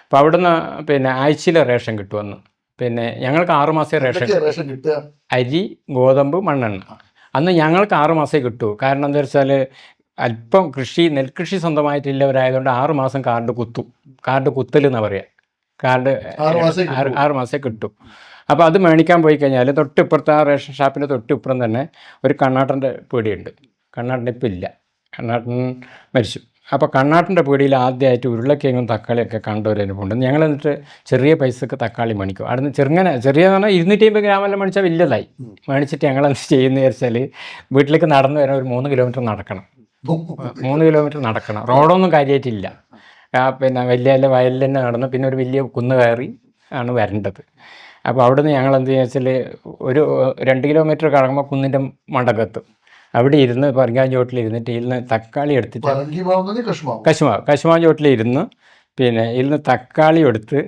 അപ്പോൾ അവിടുന്ന് പിന്നെ ആഴ്ചയിലെ റേഷൻ കിട്ടുമെന്ന്. പിന്നെ ഞങ്ങൾക്ക് 6 മാസമേ റേഷൻ കിട്ടുക. അരി, ഗോതമ്പ്, മണ്ണെണ്ണ. അന്ന് ഞങ്ങൾക്ക് 6 മാസമേ കിട്ടൂ. കാരണം എന്താ വെച്ചാൽ അല്പം നെൽകൃഷി സ്വന്തമായിട്ടില്ലവരായതുകൊണ്ട് 6 മാസം കാർഡ് കുത്തൽ എന്നാണ് പറയുക. 6 മാസമേ കിട്ടും. അപ്പോൾ അത് മേടിക്കാൻ പോയി കഴിഞ്ഞാൽ തൊട്ടിപ്പുറത്ത് ആ റേഷൻ ഷാപ്പിൻ്റെ തൊട്ടിപ്പുറം തന്നെ ഒരു കണ്ണാട്ടൻ്റെ പീടിയുണ്ട്. കണ്ണാട്ടൻ ഇപ്പം ഇല്ല, കണ്ണാട്ടൻ മരിച്ചു. അപ്പോൾ കണ്ണാട്ടൻ്റെ പീടിയിൽ ആദ്യമായിട്ട് ഉരുളക്കിഴങ്ങും തക്കാളിയൊക്കെ കണ്ടൊരു അനുഭവമുണ്ട്. ഞങ്ങൾ എന്നിട്ട് ചെറിയ പൈസക്ക് തക്കാളി മേടിക്കും. അവിടുന്ന് ചെറിയെന്ന് പറഞ്ഞാൽ 250 ഗ്രാമെല്ലാം മേടിച്ചാൽ വലിയതായി. മേടിച്ചിട്ട് ഞങ്ങളെന്ത് ചെയ്യുന്നത് വെച്ചാൽ വീട്ടിലേക്ക് നടന്നു വരാൻ ഒരു 3 കിലോമീറ്റർ നടക്കണം. 3 കിലോമീറ്റർ നടക്കണം. റോഡൊന്നും കാര്യമായിട്ടില്ല. പിന്നെ വലിയ വയലിൽ തന്നെ നടന്ന് പിന്നെ ഒരു വലിയ കുന്ന് കയറി ആണ് വരേണ്ടത്. അപ്പോൾ അവിടുന്ന് ഞങ്ങൾ എന്ത് വെച്ചാൽ ഒരു 2 കിലോമീറ്റർ കടക്കുമ്പോൾ കുന്നിൻ്റെ മണ്ടകത്തും അവിടെ ഇരുന്ന് പറങ്കാൻ ചോട്ടിലിരുന്നിട്ട് ഇതിൽ തക്കാളി എടുത്തിട്ട് കശുമാവ് ചോട്ടിലിരുന്ന് പിന്നെ ഇതിൽ തക്കാളി എടുത്ത്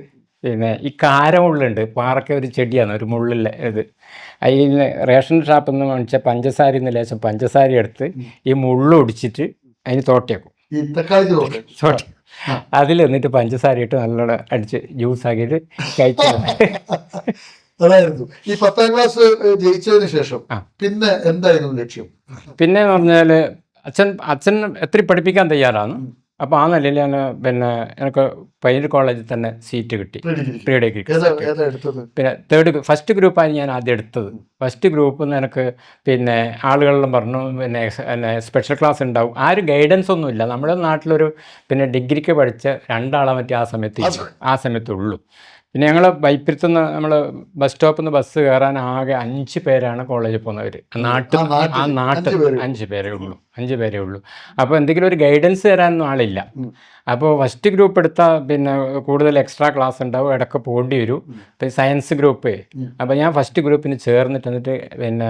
പിന്നെ ഈ കാരമുള്ളുണ്ട്, പാറയ്ക്ക ഒരു ചെടിയാണ്, ഒരു മുള്ളിലെ ഇത്. അതിന് റേഷൻ ഷാപ്പിൽ നിന്ന് മേടിച്ച പഞ്ചസാരയിൽ നിന്ന് ലേശം പഞ്ചസാര എടുത്ത് ഈ മുള്ളൊടിച്ചിട്ട് അതിന് തോട്ടിയാക്കും. അതിൽ എന്നിട്ട് പഞ്ചസാര ഇട്ട് നല്ലോണം അടിച്ച് ജ്യൂസാക്കിയിട്ട് കഴിച്ചു. അതായിരുന്നു ഈ 10ാം ക്ലാസ് ജയിച്ചതിന് ശേഷം പിന്നെ എന്തായിരുന്നു ലക്ഷ്യം? പിന്നെ എന്ന് പറഞ്ഞാൽ അച്ഛൻ എത്ര പഠിപ്പിക്കാൻ തയ്യാറാണ്. അപ്പോൾ ആ നിലയിൽ ഞാൻ പിന്നെ എനിക്ക് പയ്യന്നൂർ കോളേജിൽ തന്നെ സീറ്റ് കിട്ടി, പ്രീ ഡിഗ്രി. പിന്നെ ഫസ്റ്റ് ഗ്രൂപ്പാണ് ഞാൻ ആദ്യം എടുത്തത്. ഫസ്റ്റ് ഗ്രൂപ്പിൽ നിന്ന് എനിക്ക് പിന്നെ ആളുകളെല്ലാം പറഞ്ഞു പിന്നെ സ്പെഷ്യൽ ക്ലാസ് ഉണ്ടാവും. ആരും ഗൈഡൻസ് ഒന്നുമില്ല. നമ്മുടെ നാട്ടിലൊരു പിന്നെ ഡിഗ്രിക്ക് പഠിച്ച 2 ആളെ മറ്റേ ആ സമയത്തുള്ളൂ. പിന്നെ ഞങ്ങൾ വൈപ്പിരത്തുനിന്ന് നമ്മൾ ബസ് സ്റ്റോപ്പിൽ നിന്ന് ബസ് കയറാൻ ആകെ 5 പേരാണ് കോളേജിൽ പോകുന്നവർ. നാട്ടിൽ 5 പേരേ ഉള്ളൂ. 5 പേരേ ഉള്ളൂ. അപ്പോൾ എന്തെങ്കിലും ഒരു ഗൈഡൻസ് തരാനൊന്നും ആളില്ല. അപ്പോൾ ഫസ്റ്റ് ഗ്രൂപ്പ് എടുത്താൽ പിന്നെ കൂടുതൽ എക്സ്ട്രാ ക്ലാസ് ഉണ്ടാവും, ഇടയ്ക്ക് പോകേണ്ടി വരും. പിന്നെ സയൻസ് ഗ്രൂപ്പ്. അപ്പോൾ ഞാൻ ഫസ്റ്റ് ഗ്രൂപ്പിന് ചേർന്നിട്ട് എന്നിട്ട് പിന്നെ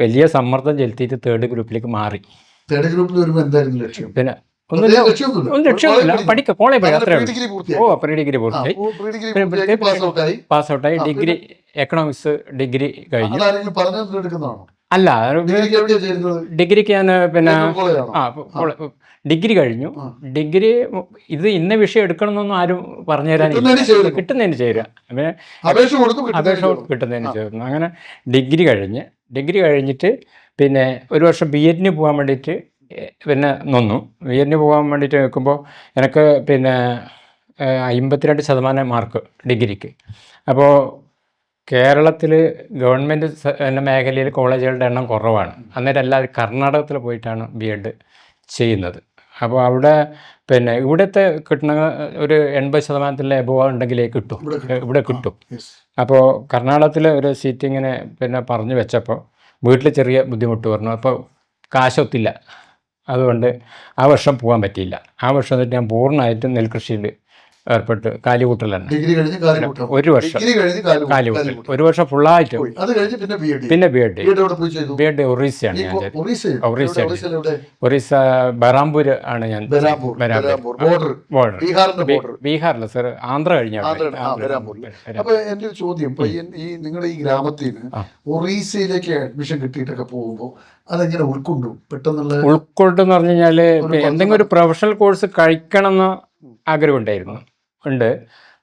വലിയ സമ്മർദ്ദം ചെലുത്തിയിട്ട് തേർഡ് ഗ്രൂപ്പിലേക്ക് മാറി. തേർഡ് ഗ്രൂപ്പിൽ വരുമ്പോൾ എന്തായിരുന്നു ലക്ഷ്യം? പിന്നെ ഒന്നും ലക്ഷ്യമില്ല, പഠിക്കുക, കോളേജ് പോയി, അത്രേ ഉള്ളൂ. പ്രീ ഡിഗ്രി പൂർത്തിയായി, പാസ് ഔട്ടായി. ഡിഗ്രി എക്കണോമിക്സ് ഡിഗ്രി കഴിഞ്ഞു. അല്ല, ഡിഗ്രിക്ക് ഞാൻ പിന്നെ ഡിഗ്രി കഴിഞ്ഞു. ഡിഗ്രി ഇത് ഇന്ന വിഷയം എടുക്കണമെന്നൊന്നും ആരും പറഞ്ഞു തരാനില്ല, കിട്ടുന്നതിന് ചേരുക. പിന്നെ അപേക്ഷ കിട്ടുന്നതിന് ചേർന്നു. അങ്ങനെ ഡിഗ്രി കഴിഞ്ഞിട്ട് പിന്നെ ഒരു വർഷം BEdന് പോകാൻ വേണ്ടിയിട്ട് പിന്നെ നിന്നു. BEdന് പോകാൻ വേണ്ടിയിട്ട് നിൽക്കുമ്പോൾ എനിക്ക് പിന്നെ 52% മാർക്ക് ഡിഗ്രിക്ക്. അപ്പോൾ കേരളത്തിൽ ഗവൺമെൻറ് മേഖലയിൽ കോളേജുകളുടെ എണ്ണം കുറവാണ്. അന്നേരം എല്ലാവരും കർണാടകത്തിൽ പോയിട്ടാണ് BEd ചെയ്യുന്നത്. അപ്പോൾ അവിടെ പിന്നെ ഇവിടുത്തെ കിട്ടുന്ന ഒരു 80% എബോവ് ഉണ്ടെങ്കിലേ കിട്ടും, ഇവിടെ കിട്ടും. അപ്പോൾ കർണാടകത്തിൽ ഒരു സീറ്റിങ്ങിനെ പിന്നെ പറഞ്ഞു വെച്ചപ്പോൾ വീട്ടിൽ ചെറിയ ബുദ്ധിമുട്ട് പറഞ്ഞു. അപ്പോൾ കാശൊത്തില്ല, അതുകൊണ്ട് ആ വർഷം പോകാൻ പറ്റിയില്ല. ആ വർഷം എന്നിട്ട് ഞാൻ പൂർണ്ണമായിട്ടും നെൽകൃഷിയിൽ ഏർപ്പെട്ട് കാലികൂട്ടലാണ്. ഒരു വർഷം കാലികൂട്ടൽ, ഒരു വർഷം ഫുള്ളായിട്ട്. പിന്നെ BEd ഒറീസയാണ് ഞാൻ ചെയ്തത്. ഒറീസ ബറാംപൂർ ആണ് ഞാൻ. ബോർഡർ ബീഹാറില്ല സർ, ആന്ധ്ര കഴിഞ്ഞ. അപ്പൊ എന്റെ ഒരു ചോദ്യം, ഈ നിങ്ങളുടെ ഈ ഗ്രാമത്തിൽ ഒറീസയിലേക്ക് അഡ്മിഷൻ കിട്ടിയിട്ടൊക്കെ പോകുമ്പോൾ അതെങ്ങനെ ഉൾക്കൊണ്ടെന്ന് പറഞ്ഞു കഴിഞ്ഞാൽ എന്തെങ്കിലും ഒരു പ്രൊഫഷണൽ കോഴ്സ് കഴിക്കണം എന്ന് ആഗ്രഹമുണ്ടായിരുന്നു.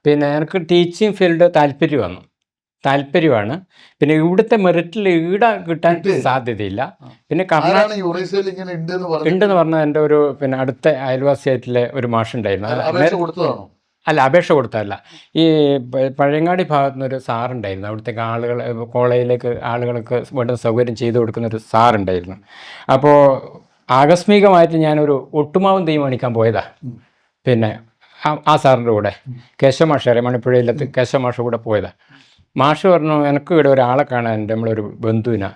പിന്നെ എനിക്ക് ടീച്ചിങ് ഫീൽഡ് താല്പര്യമാണ്. പിന്നെ ഇവിടുത്തെ മെറിറ്റിൽ കിട്ടാൻ സാധ്യതയില്ല. പിന്നെ ഉണ്ടെന്ന് പറഞ്ഞാൽ എൻ്റെ ഒരു പിന്നെ അടുത്ത അയൽവാസിയായിട്ടുള്ള ഒരു മാഷുണ്ടായിരുന്നു. അല്ല, അപേക്ഷ കൊടുത്തതല്ല. ഈ പഴയങ്ങാടി ഭാഗത്തു നിന്നൊരു സാറുണ്ടായിരുന്നു. അവിടുത്തെ ആളുകൾ കോളേജിലേക്ക് ആളുകൾക്ക് വേണ്ട സൗകര്യം ചെയ്തു കൊടുക്കുന്നൊരു സാറുണ്ടായിരുന്നു. അപ്പോൾ ആകസ്മികമായിട്ട് ഞാനൊരു ഒട്ടുമാവും തീരുമാനിക്കാൻ പോയതാ. പിന്നെ ആ സാറിൻ്റെ കൂടെ കേശവ മാഷ് അറിയാം, മണിപ്പുഴയിലത്ത് കേശവ മാഷ് കൂടെ പോയതാണ്. മാഷ് പറഞ്ഞു, എനിക്ക് ഇവിടെ ഒരാളെ കാണാൻ നമ്മളൊരു ബന്ധുവിനാ,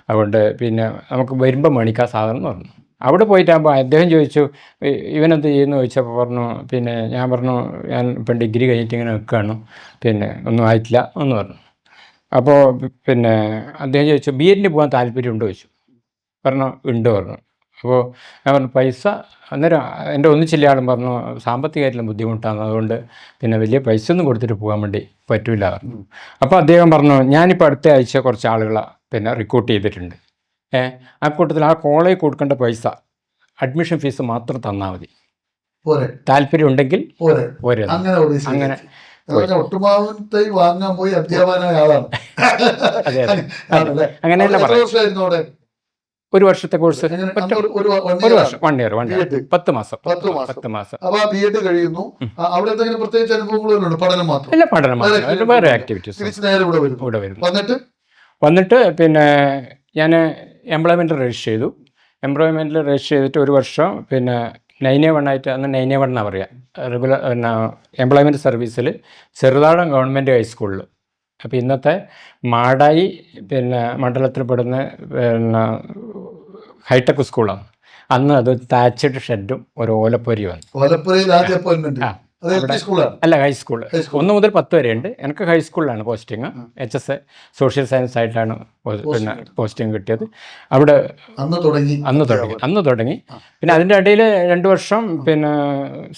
അതുകൊണ്ട് പിന്നെ നമുക്ക് വരുമ്പോൾ മേടിക്കാൻ സാധനം എന്ന് പറഞ്ഞു. അവിടെ പോയിട്ടാകുമ്പോൾ അദ്ദേഹം ചോദിച്ചു, ഇവനെന്ത് ചെയ്യുന്നു ചോദിച്ചപ്പോൾ പറഞ്ഞു, പിന്നെ ഞാൻ പറഞ്ഞു, ഞാൻ ഇപ്പം ഡിഗ്രി കഴിഞ്ഞിട്ട് ഇങ്ങനെ നിൽക്കുകയാണ്, പിന്നെ ഒന്നും ആയിട്ടില്ല എന്ന് പറഞ്ഞു. അപ്പോൾ പിന്നെ അദ്ദേഹം ചോദിച്ചു, BEdന് പോകാൻ താല്പര്യമുണ്ടോ ചോദിച്ചു. പറഞ്ഞു ഉണ്ട് പറഞ്ഞു. അപ്പോൾ ഞാൻ പറഞ്ഞു പൈസ, അന്നേരം എൻ്റെ ഒന്നിച്ചില്ല ആളും പറഞ്ഞു സാമ്പത്തികമായിട്ടുള്ള ബുദ്ധിമുട്ടാണ്, അതുകൊണ്ട് പിന്നെ വലിയ പൈസ ഒന്നും കൊടുത്തിട്ട് പോകാൻ വേണ്ടി പറ്റില്ല പറഞ്ഞു. അപ്പോൾ അദ്ദേഹം പറഞ്ഞു, ഞാനിപ്പോൾ അടുത്ത ആഴ്ച കുറച്ച് ആളുകളെ പിന്നെ റിക്രൂട്ട് ചെയ്തിട്ടുണ്ട്. ആ കൂട്ടത്തിൽ ആ കോളേജ് കൊടുക്കേണ്ട പൈസ അഡ്മിഷൻ ഫീസ് മാത്രം തന്നാൽ മതി, താല്പര്യം ഉണ്ടെങ്കിൽ പോരെ. അങ്ങനെ വാങ്ങാൻ പോയി അധ്യാപകനായ ആളാണ്. അങ്ങനെയല്ല പറയുന്നത്. ഒരു വർഷത്തെ കോഴ്സ്, ഒരു വർഷം, 1 ഇയർ 10 മാസം. അപ്പോൾ BEd കഴിയുന്നു. അവിടെ എന്തെങ്കിലും പ്രത്യേകിച്ച് അനുഭവങ്ങളുണ്ട്? പഠനം മാത്രം? ഇല്ല, പഠനം മാത്രം, വേറെ ആക്ടിവിറ്റീസ്. ഇവിടെ വരുന്നു. വന്നിട്ട് പിന്നെ ഞാൻ എംപ്ലോയ്മെൻറ്റ് രജിസ്റ്റർ ചെയ്തു. എംപ്ലോയ്മെൻറ്റിൽ രജിസ്റ്റർ ചെയ്തിട്ട് ഒരു വർഷം പിന്നെ 9A1 ആയിട്ട്, അന്ന് 9A1 എന്നാണ് പറയുക, റെഗുലർ പിന്നെ എംപ്ലോയ്മെൻറ്റ് സർവീസിൽ ചെറുതാഴം ഗവൺമെൻറ് ഹൈസ്കൂളിൽ. അപ്പോൾ ഇന്നത്തെ മാടായി പിന്നെ മണ്ഡലത്തിൽപ്പെടുന്ന പിന്നെ ഹൈടെക് സ്കൂളാണ്. അന്ന് അത് താച്ചഡ് ഷെഡും ഒരു ഓലപ്പൊരിയും. അല്ല, ഹൈസ്കൂൾ 1 മുതൽ 10 വരെ ഉണ്ട്. എനിക്ക് ഹൈസ്കൂളിലാണ് പോസ്റ്റിങ്. HS സോഷ്യൽ സയൻസ് ആയിട്ടാണ് പിന്നെ പോസ്റ്റിങ് കിട്ടിയത്. അവിടെ അന്ന് തുടങ്ങി. പിന്നെ അതിൻ്റെ ഇടയിൽ 2 വർഷം പിന്നെ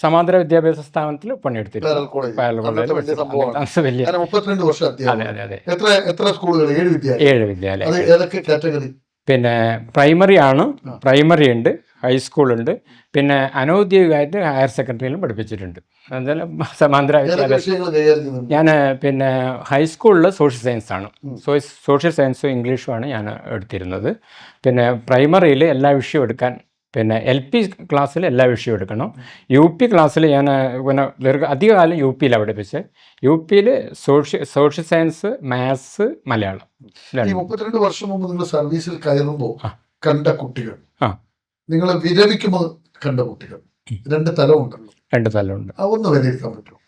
സമാന്തര വിദ്യാഭ്യാസ സ്ഥാപനത്തിൽ പണിയെടുത്തിരുന്നു. അതെ. 7 വിദ്യാലയം. പിന്നെ പ്രൈമറി ഉണ്ട്, ഹൈസ്കൂളുണ്ട്, പിന്നെ അനൗദ്യോഗികമായിട്ട് ഹയർ സെക്കൻഡറിയിലും പഠിപ്പിച്ചിട്ടുണ്ട്. എന്തായാലും സമാന്തര വിദ്യാഭ്യാസം. ഞാൻ പിന്നെ ഹൈസ്കൂളിൽ സോഷ്യൽ സയൻസാണ്, സോഷ്യൽ സയൻസും ഇംഗ്ലീഷുമാണ് ഞാൻ എടുത്തിരുന്നത്. പിന്നെ പ്രൈമറിയിൽ എല്ലാ വിഷയവും എടുക്കാൻ പിന്നെ LP ക്ലാസ്സിൽ എല്ലാ വിഷയവും എടുക്കണം. UP ക്ലാസ്സിൽ ഞാൻ പിന്നെ അധികകാലം UPയിലാണ് പഠിപ്പിച്ചത്. UPയിൽ സോഷ്യൽ സയൻസ്, മാത്സ്, മലയാളം. ഈ 32 വർഷം മുമ്പ് നിങ്ങൾ സർവീസിൽ കയറുമ്പോൾ കണ്ട കുട്ടികൾ, ആ, നിങ്ങൾ വിരമിക്കുമ്പോൾ കണ്ട കുട്ടികൾ, 2 തലമുണ്ടല്ലോ. 2 തലമുണ്ട്. അതൊന്ന് വിലയിരുത്താൻ പറ്റുമോ?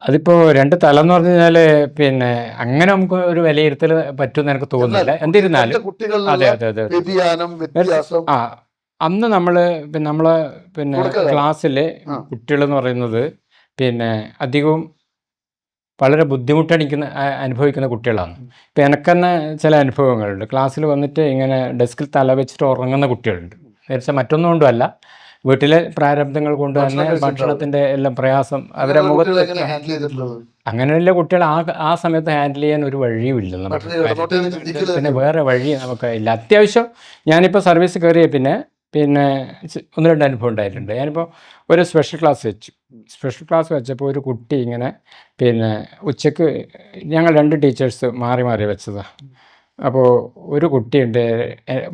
അതിപ്പോൾ 2 തലം എന്ന് പറഞ്ഞു കഴിഞ്ഞാൽ പിന്നെ അങ്ങനെ നമുക്ക് ഒരു വിലയിരുത്തൽ പറ്റുമെന്ന് എനിക്ക് തോന്നുന്നില്ല. എന്നിരുന്നാലും അതെ അതെ അതെ വ്യതിയാനം, വ്യത്യാസം. ആ, അന്ന് നമ്മളെ ക്ലാസ്സിലെ കുട്ടികളെന്ന് പറയുന്നത് പിന്നെ അധികവും വളരെ അനുഭവിക്കുന്ന കുട്ടികളാണ്. ഇപ്പം എനിക്ക് തന്നെ ചില അനുഭവങ്ങളുണ്ട്. ക്ലാസ്സിൽ വന്നിട്ട് ഇങ്ങനെ ഡെസ്കിൽ തല വെച്ചിട്ട് ഉറങ്ങുന്ന കുട്ടികളുണ്ട്. നേരിച്ച മറ്റൊന്നും കൊണ്ടുമല്ല, വീട്ടിലെ പ്രാരബ്ധങ്ങൾ കൊണ്ട് തന്നെ ഭക്ഷണത്തിൻ്റെ എല്ലാം പ്രയാസം അവരെ മുഖത്ത്. അങ്ങനെയുള്ള കുട്ടികൾ ആ സമയത്ത് ഹാൻഡിൽ ചെയ്യാൻ ഒരു വഴിയുമില്ല നമുക്ക്. പിന്നെ വേറെ വഴി നമുക്ക് ഇല്ല. അത്യാവശ്യം ഞാനിപ്പോൾ സർവീസ് കയറിയ പിന്നെ 1-2 അനുഭവം ഉണ്ടായിട്ടുണ്ട്. ഞാനിപ്പോൾ ഒരു സ്പെഷ്യൽ ക്ലാസ് വെച്ചപ്പോൾ ഒരു കുട്ടി ഇങ്ങനെ ഉച്ചയ്ക്ക് ഞങ്ങൾ 2 ടീച്ചേഴ്സ് മാറി വെച്ചതാണ്. അപ്പോൾ ഒരു കുട്ടിയുണ്ട്,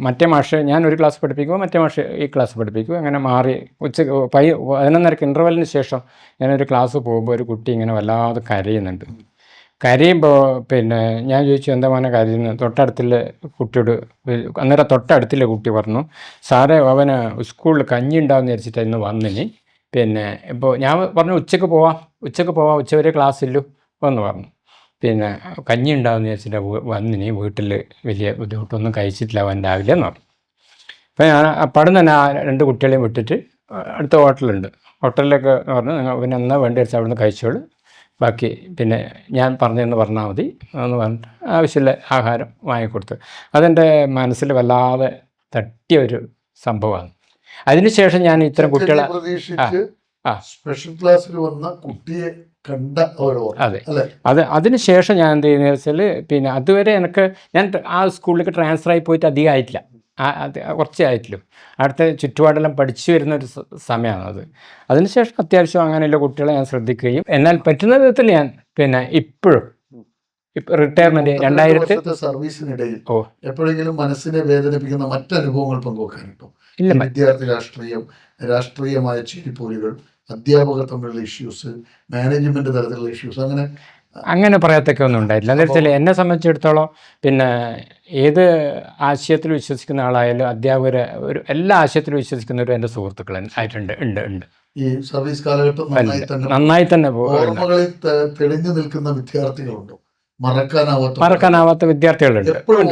മറ്റേ മാഷ് ഞാൻ ഒരു ക്ലാസ് പഠിപ്പിക്കുമ്പോൾ മറ്റേ മാഷ് ഈ ക്ലാസ് പഠിപ്പിക്കും. അങ്ങനെ മാറി ഉച്ചയ്ക്ക് 11:30 ഇൻ്റർവെല്ലിന് ശേഷം ഞാനൊരു ക്ലാസ് പോകുമ്പോൾ ഒരു കുട്ടി ഇങ്ങനെ വല്ലാതെ കരയുന്നുണ്ട്. കരയുമ്പോൾ ഞാൻ ചോദിച്ചു, എന്താ മോനെ കരയുന്നത്? തൊട്ടടുത്തുള്ള കുട്ടിയോട്, അന്നേരം തൊട്ടടുത്തുള്ള കുട്ടി പറഞ്ഞു, സാറേ അവന് സ്കൂളിൽ കഞ്ഞി ഉണ്ടാവുമെന്ന് വിചാരിച്ചിട്ട് ഇന്ന് വന്നിനി. ഇപ്പോൾ ഞാൻ പറഞ്ഞു ഉച്ചയ്ക്ക് പോവാം, ഉച്ചവരെ ക്ലാസ് ഇല്ലു എന്ന് പറഞ്ഞു. കഞ്ഞി ഉണ്ടാവുമെന്ന് വിചാരിച്ചിട്ട് വന്നിനി, വീട്ടിൽ വലിയ ബുദ്ധിമുട്ടൊന്നും കഴിച്ചിട്ടില്ല അവൻ രാവിലെ എന്ന് പറഞ്ഞു. അപ്പോൾ ഞാൻ അപ്പാടും തന്നെ ആ 2 കുട്ടികളെയും വിട്ടിട്ട് അടുത്ത ഹോട്ടലിലേക്ക് പറഞ്ഞു, നിങ്ങൾ എന്നാ വേണ്ടി വെച്ചാൽ അവിടെ നിന്ന് കഴിച്ചോളൂ, ബാക്കി ഞാൻ പറഞ്ഞതെന്ന് പറഞ്ഞാൽ മതി എന്ന് പറഞ്ഞിട്ട് ആവശ്യമുള്ള ആഹാരം വാങ്ങിക്കൊടുത്തു. അതെൻ്റെ മനസ്സിൽ വല്ലാതെ തട്ടിയ ഒരു സംഭവമാണ്. അതിനുശേഷം ഞാൻ ഇത്തരം കുട്ടികളെ സ്പെഷ്യൽ ക്ലാസ്സിൽ വന്ന കുട്ടിയെ കണ്ട അതിനുശേഷം ഞാൻ എന്ത് ചെയ്യുന്നത് വെച്ചാൽ അതുവരെ ഞാൻ ആ സ്കൂളിലേക്ക് ട്രാൻസ്ഫർ ആയി പോയിട്ട് അധികം ആയിട്ടില്ല, കുറച്ചേ ആയിട്ടുള്ളൂ. അടുത്ത ചുറ്റുപാടെല്ലാം പഠിച്ചു വരുന്നൊരു സമയമാണത്. അതിനുശേഷം അത്യാവശ്യം അങ്ങനെയുള്ള കുട്ടികളെ ഞാൻ ശ്രദ്ധിക്കുകയും എന്നാൽ പറ്റുന്ന വിധത്തിൽ ഞാൻ ഇപ്പോഴും റിട്ടയർമെന്റ് 2000 സർവീസിനിടയിൽ എപ്പോഴെങ്കിലും മനസ്സിനെ വേദനിപ്പിക്കുന്ന മറ്റനുഭവങ്ങൾ പങ്കുവെക്കാനുണ്ടോ? ഇല്ല. വിദ്യാർത്ഥി രാഷ്ട്രീയമായ ചിരിപ്പോലുകൾ, അധ്യാപകർ തമ്മിലുള്ള ഇഷ്യൂസ്, മാനേജ്മെന്റ് തലത്തിലുള്ള ഇഷ്യൂസ്, അങ്ങനെ പറയത്തൊക്കെ ഒന്നും ഉണ്ടായിട്ടില്ല. എന്താ വെച്ചാൽ എന്നെ സംബന്ധിച്ചിടത്തോളം ഏത് ആശയത്തിൽ വിശ്വസിക്കുന്ന ആളായാലും അധ്യാപകരെ എല്ലാ ആശയത്തിലും വിശ്വസിക്കുന്നവരും എൻ്റെ സുഹൃത്തുക്കൾ ഉണ്ട്. ഈ സർവീസ് കാലഘട്ടം നന്നായി തന്നെ ഓർമ്മകളിൽ തെളിഞ്ഞു നിൽക്കുന്ന വിദ്യാർത്ഥികളുണ്ടോ? മറക്കാനാവാത്ത വിദ്യാർത്ഥികളുണ്ട്. എപ്പോഴും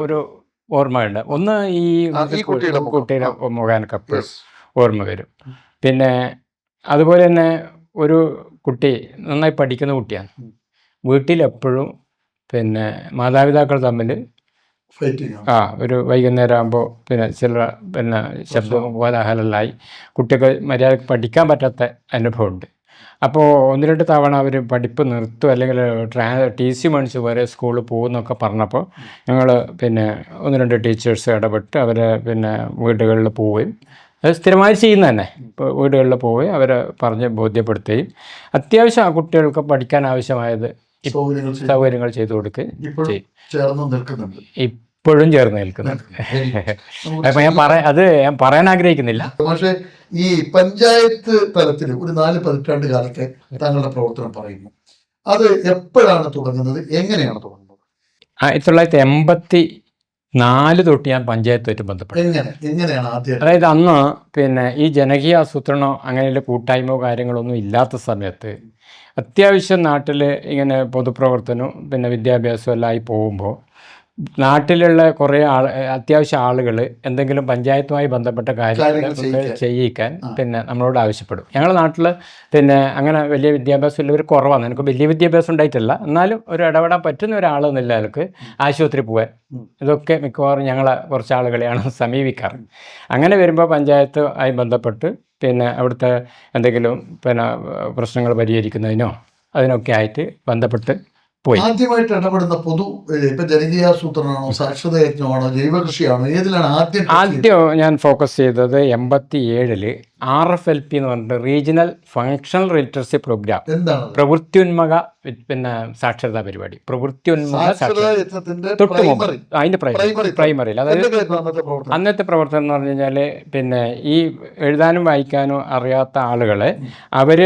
ഒരു ഓർമ്മയുണ്ട്. ഒന്ന് ഈ കുട്ടിയുടെ മുഖാനൊക്കെ എപ്പോഴും ഓർമ്മ വരും. അതുപോലെ തന്നെ ഒരു കുട്ടി നന്നായി പഠിക്കുന്ന കുട്ടിയാണ്. വീട്ടിലെപ്പോഴും മാതാപിതാക്കൾ തമ്മിൽ ഒരു വൈകുന്നേരം ആകുമ്പോൾ ചില ശബ്ദം കോലാഹലമായി കുട്ടികൾ മര്യാദക്ക് പഠിക്കാൻ പറ്റാത്ത അനുഭവമുണ്ട്. അപ്പോൾ 1-2 തവണ അവർ പഠിപ്പ് നിർത്തും, അല്ലെങ്കിൽ TC മേടിച്ച് വരെ സ്കൂളിൽ പോകുന്നൊക്കെ പറഞ്ഞപ്പോൾ ഞങ്ങൾ 1-2 ടീച്ചേഴ്സ് ഇടപെട്ട് അവരെ വീടുകളിൽ പോവുകയും, അത് സ്ഥിരമായി ചെയ്യുന്ന തന്നെ, ഇപ്പോൾ വീടുകളിൽ പോവുകയും അവരെ പറഞ്ഞ് ബോധ്യപ്പെടുത്തുകയും അത്യാവശ്യം ആ കുട്ടികൾക്ക് പഠിക്കാൻ ആവശ്യമായത് സൗകര്യങ്ങൾ ചെയ്തു കൊടുക്കുകയും ചെയ്യും. ഇപ്പോഴും ചേർന്ന് നിൽക്കുന്നുണ്ട്. അപ്പം ഞാൻ പറയാൻ ആഗ്രഹിക്കുന്നില്ല. പക്ഷേ ഈ പഞ്ചായത്ത് തലത്തിൽ ഒരു 4 പതിറ്റാണ്ട് കാലത്തെ താങ്കളുടെ പ്രവർത്തനം പറയുന്നു, അത് എപ്പോഴാണ് തുടങ്ങുന്നത്, എങ്ങനെയാണ് തുടങ്ങുന്നത്? 1984 തൊട്ട് ഞാൻ പഞ്ചായത്തുമായിട്ട് ബന്ധപ്പെട്ടു. എങ്ങനെയാണ് ആദ്യം? അതായത് അന്ന് ഈ ജനകീയ ആസൂത്രണമോ അങ്ങനെയുള്ള കൂട്ടായ്മയോ കാര്യങ്ങളൊന്നും ഇല്ലാത്ത സമയത്ത് അത്യാവശ്യം നാട്ടിൽ ഇങ്ങനെ പൊതുപ്രവർത്തനവും വിദ്യാഭ്യാസവും എല്ലാം ആയി പോകുമ്പോൾ നാട്ടിലുള്ള കുറേ അത്യാവശ്യം ആളുകൾ എന്തെങ്കിലും പഞ്ചായത്തുമായി ബന്ധപ്പെട്ട കാര്യങ്ങൾ ചെയ്യിക്കാൻ നമ്മളോട് ആവശ്യപ്പെടും. ഞങ്ങളുടെ നാട്ടിൽ അങ്ങനെ വലിയ വിദ്യാഭ്യാസം ഉള്ളവർ കുറവാണ്. എനിക്ക് വലിയ വിദ്യാഭ്യാസം ഉണ്ടായിട്ടില്ല, എന്നാലും ഒരു ഇടപെടാൻ പറ്റുന്ന ഒരാളെന്നില്ല ആൾക്ക് ആശുപത്രി പോകാൻ, ഇതൊക്കെ മിക്കവാറും ഞങ്ങളെ കുറച്ച് ആളുകളെയാണ് സമീപിക്കാറ്. അങ്ങനെ വരുമ്പോൾ പഞ്ചായത്ത് ആയി ബന്ധപ്പെട്ട് അവിടുത്തെ എന്തെങ്കിലും പ്രശ്നങ്ങൾ പരിഹരിക്കുന്നതിനോ അതിനൊക്കെ ആയിട്ട് ബന്ധപ്പെട്ട് പോയി. ആദ്യമായിട്ട് ഇടപെടുന്ന ഇപ്പൊ ജനകീയാസൂത്രണമാണോ, സാക്ഷരത യജ്ഞമാണോ, ജൈവ കൃഷിയാണോ, ഏതിലാണ് ആദ്യം ഞാൻ ഫോക്കസ് ചെയ്തത് 87 RFLP എന്ന് പറഞ്ഞിട്ട് റീജിയണൽ ഫങ്ഷണൽ ലിറ്ററസി പ്രോഗ്രാം, എന്താണ് പ്രവൃത്യുന്മുഖ പിന്നെ സാക്ഷരതാ പരിപാടി, പ്രവൃത്യുന്മുഖ സാക്ഷരത തൊട്ട് മുമ്പ് അതിന്റെ പ്രൈമറിയിൽ. അതായത് അന്നത്തെ പ്രവർത്തനം എന്ന് പറഞ്ഞു കഴിഞ്ഞാൽ പിന്നെ ഈ എഴുതാനും വായിക്കാനും അറിയാത്ത ആളുകളെ അവർ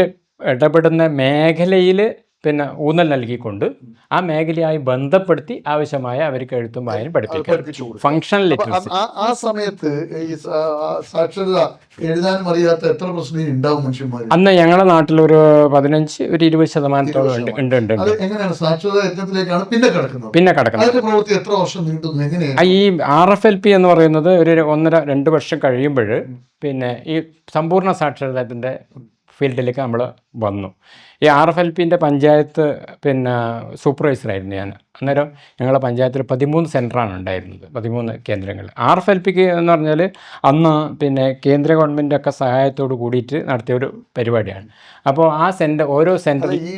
ഇടപെടുന്ന മേഖലയിൽ പിന്നെ ഊന്നൽ നൽകിക്കൊണ്ട് ആ മേഖലയായി ബന്ധപ്പെടുത്തി ആവശ്യമായ അവർക്ക് എഴുത്തും വായനയും പഠിപ്പിക്കും. Functional literacy. ആ സമയത്ത് ഈ സാക്ഷരത എഴുതാനും അറിയാത്ത എത്ര പ്രശ്നം ഉണ്ടാവും മനുഷ്യന്മാർ? അന്ന് ഞങ്ങളുടെ നാട്ടിൽ ഒരു 15-20% ഉണ്ട്. എങ്ങനെയാണ് സാക്ഷരത യജ്ഞത്തിലേക്കാണ് പിന്നെ കിടക്കുന്നത്? അതിന്റെ പ്രവൃത്തി എത്ര വർഷം നീണ്ടുന്നു? എങ്ങനെയാണ് ഈ RFLP എന്ന് പറയുന്നത് ഒരു 1-2 വർഷം കഴിയുമ്പോൾ പിന്നെ ഈ സമ്പൂർണ്ണ സാക്ഷരതയുടെ ഫീൽഡിലേക്ക് നമ്മൾ വന്നു. ഈ RFLPൻ്റെ പഞ്ചായത്ത് പിന്നെ സൂപ്പർവൈസറായിരുന്നു ഞാൻ. അന്നേരം ഞങ്ങളുടെ പഞ്ചായത്തിൽ 13 സെൻറ്ററാണ് ഉണ്ടായിരുന്നത്, 13 കേന്ദ്രങ്ങൾ. RFLPക്ക് എന്ന് പറഞ്ഞാൽ അന്ന് പിന്നെ കേന്ദ്ര ഗവൺമെൻറ് ഒക്കെ സഹായത്തോട് കൂടിയിട്ട് നടത്തിയ ഒരു പരിപാടിയാണ്. അപ്പോൾ ആ ഓരോ സെൻറ്ററിൽ ഈ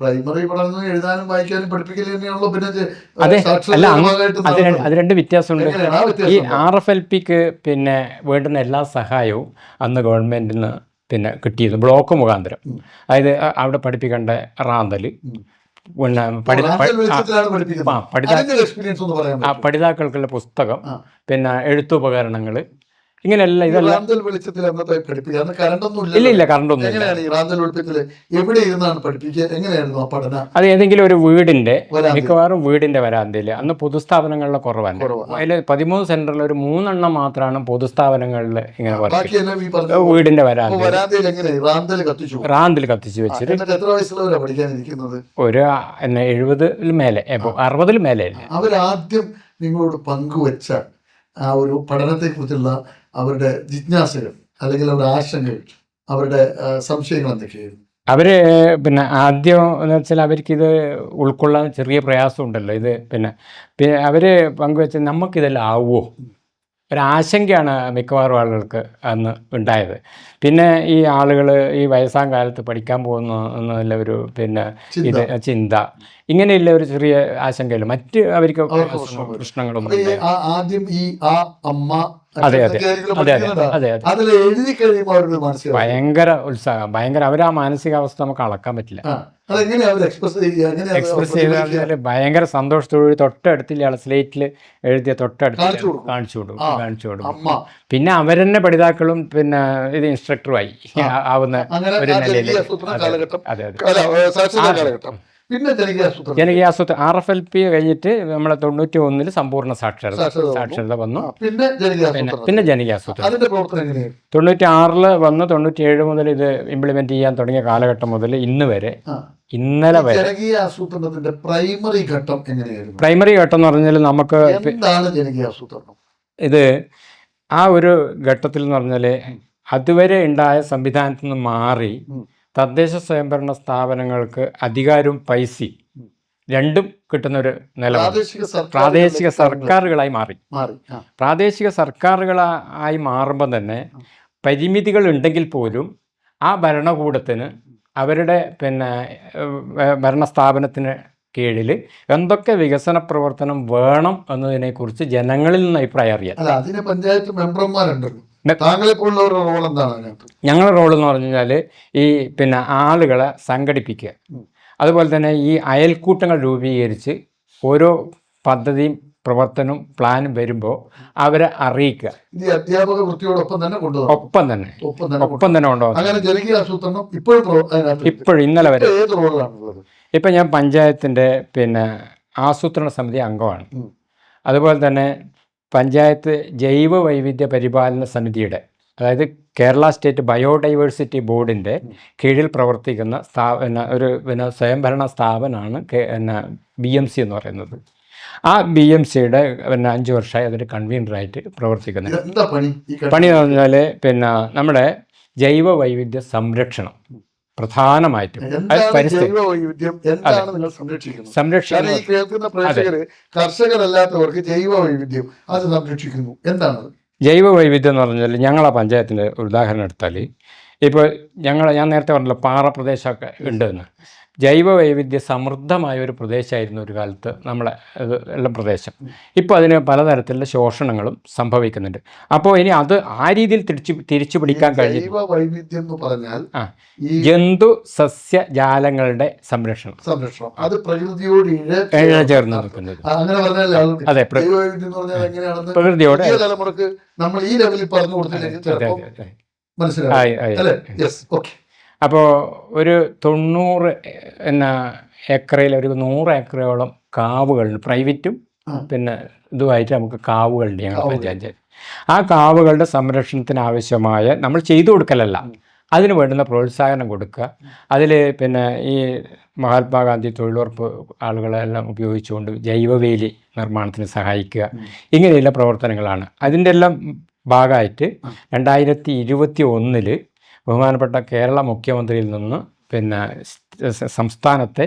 പ്രൈമറി പഠനം എഴുതാനും വായിക്കാനും പഠിപ്പിക്കൽ തന്നെയാണല്ലോ. പിന്നെ അതെ, അല്ല അത് രണ്ട് വ്യത്യാസമുണ്ട്. ഈ RFLPക്ക് പിന്നെ വേണ്ടുന്ന എല്ലാ സഹായവും അന്ന് ഗവൺമെൻറ്റിൽ നിന്ന് പിന്നെ കിട്ടിയത് ബ്ലോക്ക് മുഖാന്തരം. അതായത് അവിടെ പഠിപ്പിക്കേണ്ട റാന്തൽ, പിന്നെ പഠിതാക്കൾക്കുള്ള പുസ്തകം, പിന്നെ എഴുത്തുപകരണങ്ങൾ, ഇങ്ങനെയല്ല. ഇതെല്ലാം ഇല്ല കറണ്ടൊന്നും. അത് ഏതെങ്കിലും ഒരു വീടിന്റെ, മിക്കവാറും വീടിന്റെ വരാന്തയിൽ. അന്ന് പൊതുസ്ഥാപനങ്ങളിലെ കുറവാണ്. അതിൽ 13 സെന്ററിൽ ഒരു 3 എണ്ണം മാത്രമാണ് പൊതുസ്ഥാപനങ്ങളിൽ ഇങ്ങനെ വീടിന്റെ വരാന്തയിൽ റാന്തൽ കത്തിച്ചു വെച്ചിട്ട് ഒരു 70 മേലെ 60 മേലെ. അവരാദ്യം നിങ്ങളോട് പങ്കുവെച്ച ആ ഒരു പഠനത്തെക്കുറിച്ചുള്ള അവരുടെ ജിജ്ഞാസകൾ അല്ലെങ്കിൽ അവരുടെ ആശങ്കകൾ, അവരുടെ സംശയങ്ങൾ എന്തൊക്കെയായിരുന്നു? അവര് പിന്നെ ആദ്യം എന്ന് വെച്ചാൽ അവർക്കിത് ഉൾക്കൊള്ളാൻ ചെറിയ പ്രയാസമുണ്ടല്ലോ. ഇത് പിന്നെ അവര് പങ്കുവെച്ച് നമുക്കിതെല്ലാം ആവുമോ ഒരാശങ്കയാണ് മിക്കവാറും ആളുകൾക്ക് അന്ന് ഉണ്ടായത്. പിന്നെ ഈ ആളുകൾ ഈ വയസ്സാം കാലത്ത് പഠിക്കാൻ പോകുന്നു എന്നുള്ള ഒരു പിന്നെ ഇത് ചിന്ത, ഇങ്ങനെയുള്ള ഒരു ചെറിയ ആശങ്കയില്ല. മറ്റ് അവർക്ക് പ്രശ്നങ്ങളൊന്നും ആദ്യം ഈ അമ്മ ഭയങ്കര ഉത്സാഹം, അവരാ മാനസികാവസ്ഥ നമുക്ക് അളക്കാൻ പറ്റില്ല. എക്സ്പ്രസ് ചെയ്താൽ ഭയങ്കര സന്തോഷത്തോട് തൊട്ടടുത്തില്ല സ്ലേറ്റിൽ എഴുതിയ തൊട്ടടുത്ത് കാണിച്ചു കൊടുക്കും. പിന്നെ അവരെന്നെ പഠിതാക്കളും പിന്നെ ഇത് ഇൻസ്ട്രക്ടറുമായി ആവുന്ന ഒരു നിലയിൽ. ജനകീയാസൂത്രണം RFLP കഴിഞ്ഞിട്ട് നമ്മളെ 91 സമ്പൂർണ്ണ സാക്ഷരത വന്നു. പിന്നെ ജനകീയാസൂത്രണം 96 വന്നു. 97 മുതൽ ഇത് ഇംപ്ലിമെന്റ് ചെയ്യാൻ തുടങ്ങിയ കാലഘട്ടം മുതൽ ഇന്നലെ വരെ ജനകീയാസൂത്രണത്തിന്റെ പ്രൈമറി ഘട്ടം എങ്ങനെയായിരുന്നു? പ്രൈമറി ഘട്ടം എന്ന് പറഞ്ഞാൽ നമുക്ക് ഇത് ആ ഒരു ഘട്ടത്തിൽ എന്ന് പറഞ്ഞാൽ അതുവരെ ഉണ്ടായ സംവിധാനത്തിൽ നിന്ന് മാറി തദ്ദേശ സ്വയംഭരണ സ്ഥാപനങ്ങൾക്ക് അധികാരവും പൈസയും രണ്ടും കിട്ടുന്നൊരു നിലപാട് പ്രാദേശിക സർക്കാരുകളായി മാറി. പ്രാദേശിക സർക്കാരുകളായി മാറുമ്പോൾ തന്നെ പരിമിതികൾ ഉണ്ടെങ്കിൽ പോലും ആ ഭരണകൂടത്തിന് അവരുടെ പിന്നെ ഭരണസ്ഥാപനത്തിന് കീഴിൽ എന്തൊക്കെ വികസന പ്രവർത്തനം വേണം എന്നതിനെക്കുറിച്ച് ജനങ്ങളിൽ നിന്ന് അഭിപ്രായം അറിയാം. അതിന് പഞ്ചായത്ത് മെമ്പർമാരുണ്ടല്ലോ. ഞങ്ങളുടെ റോൾ എന്ന് പറഞ്ഞു കഴിഞ്ഞാൽ ഈ പിന്നെ ആളുകളെ സംഘടിപ്പിക്കുക, അതുപോലെ തന്നെ ഈ അയൽക്കൂട്ടങ്ങൾ രൂപീകരിച്ച് ഓരോ പദ്ധതിയും പ്രവർത്തനവും പ്ലാനും വരുമ്പോൾ അവരെ അറിയിക്കുക. അധ്യാപക വൃത്തിയോടൊപ്പം തന്നെ കൊണ്ടുപോകും. ഇപ്പോഴും ഇന്നലെ വരെ ഇപ്പം ഞാൻ പഞ്ചായത്തിൻ്റെ പിന്നെ ആസൂത്രണ സമിതി അംഗമാണ്. അതുപോലെ തന്നെ പഞ്ചായത്ത് ജൈവ വൈവിധ്യ പരിപാലന സമിതിയുടെ, അതായത് കേരള സ്റ്റേറ്റ് ബയോഡൈവേഴ്സിറ്റി ബോർഡിൻ്റെ കീഴിൽ പ്രവർത്തിക്കുന്ന ഒരു സ്വയംഭരണ സ്ഥാപനമാണ് BMC എന്ന് പറയുന്നത്. ആ BMCയുടെ 5 വർഷമായി അതിൻ്റെ കൺവീനറായിട്ട് പ്രവർത്തിക്കുന്നത്. പണി എന്ന് പറഞ്ഞാൽ പിന്നെ നമ്മുടെ ജൈവ വൈവിധ്യ സംരക്ഷണം പ്രധാനമായിട്ടും കർഷകരല്ലാത്തവർക്ക് ജൈവ വൈവിധ്യം അത് സംരക്ഷിക്കുന്നു. എന്താണ് ജൈവ വൈവിധ്യം എന്ന് പറഞ്ഞാൽ? ഞങ്ങളെ പഞ്ചായത്തിൻ്റെ ഒരു ഉദാഹരണം എടുത്താൽ ഇപ്പോൾ ഞാൻ നേരത്തെ പറഞ്ഞല്ലോ പാറ പ്രദേശമൊക്കെ ഉണ്ടെന്ന്. ജൈവ വൈവിധ്യ സമൃദ്ധമായ ഒരു പ്രദേശമായിരുന്നു ഒരു കാലത്ത് നമ്മളെ ഉള്ള പ്രദേശം. ഇപ്പോൾ അതിന് പലതരത്തിലുള്ള ശോഷണങ്ങളും സംഭവിക്കുന്നുണ്ട്. അപ്പോൾ ഇനി അത് ആ രീതിയിൽ തിരിച്ചു പിടിക്കാൻ കഴിഞ്ഞു. ജൈവ വൈവിധ്യം എന്ന് പറഞ്ഞാൽ ജന്തു സസ്യ ജാലങ്ങളുടെ സംരക്ഷണം അത് പ്രകൃതിയോട് ചേർന്ന് നിൽക്കുന്നത്. അങ്ങനെ പറഞ്ഞാൽ അതെ, ജൈവ വൈവിധ്യം എന്ന് പറഞ്ഞാൽ എങ്ങനെയാണെന്ന് പ്രകൃതിയോട് തലമുറക്ക് നമ്മൾ ഈ ലെവലിൽ പറഞ്ഞു കൊടുത്തില്ലെങ്കിൽ മനസ്സിലായി. അപ്പോൾ ഒരു 90 ഏക്കറയിൽ ഒരു 100 ഏക്കറോളം കാവുകളുണ്ട്, പ്രൈവറ്റും പിന്നെ ഇതുമായിട്ട് നമുക്ക് കാവുകളുണ്ട് ഞങ്ങളുടെ പഞ്ചായത്ത്. ആ കാവുകളുടെ സംരക്ഷണത്തിന് ആവശ്യമായ നമ്മൾ ചെയ്തു കൊടുക്കലല്ല, അതിന് വേണ്ടുന്ന പ്രോത്സാഹനം കൊടുക്കുക. അതിൽ പിന്നെ ഈ മഹാത്മാഗാന്ധി തൊഴിലുറപ്പ് ആളുകളെല്ലാം ഉപയോഗിച്ചുകൊണ്ട് ജൈവവേലി നിർമ്മാണത്തിന് സഹായിക്കുക, ഇങ്ങനെയുള്ള പ്രവർത്തനങ്ങളാണ്. അതിൻ്റെ എല്ലാം ഭാഗമായിട്ട് 2021 ബഹുമാനപ്പെട്ട കേരള മുഖ്യമന്ത്രിയിൽ നിന്ന് പിന്നെ സംസ്ഥാനത്തെ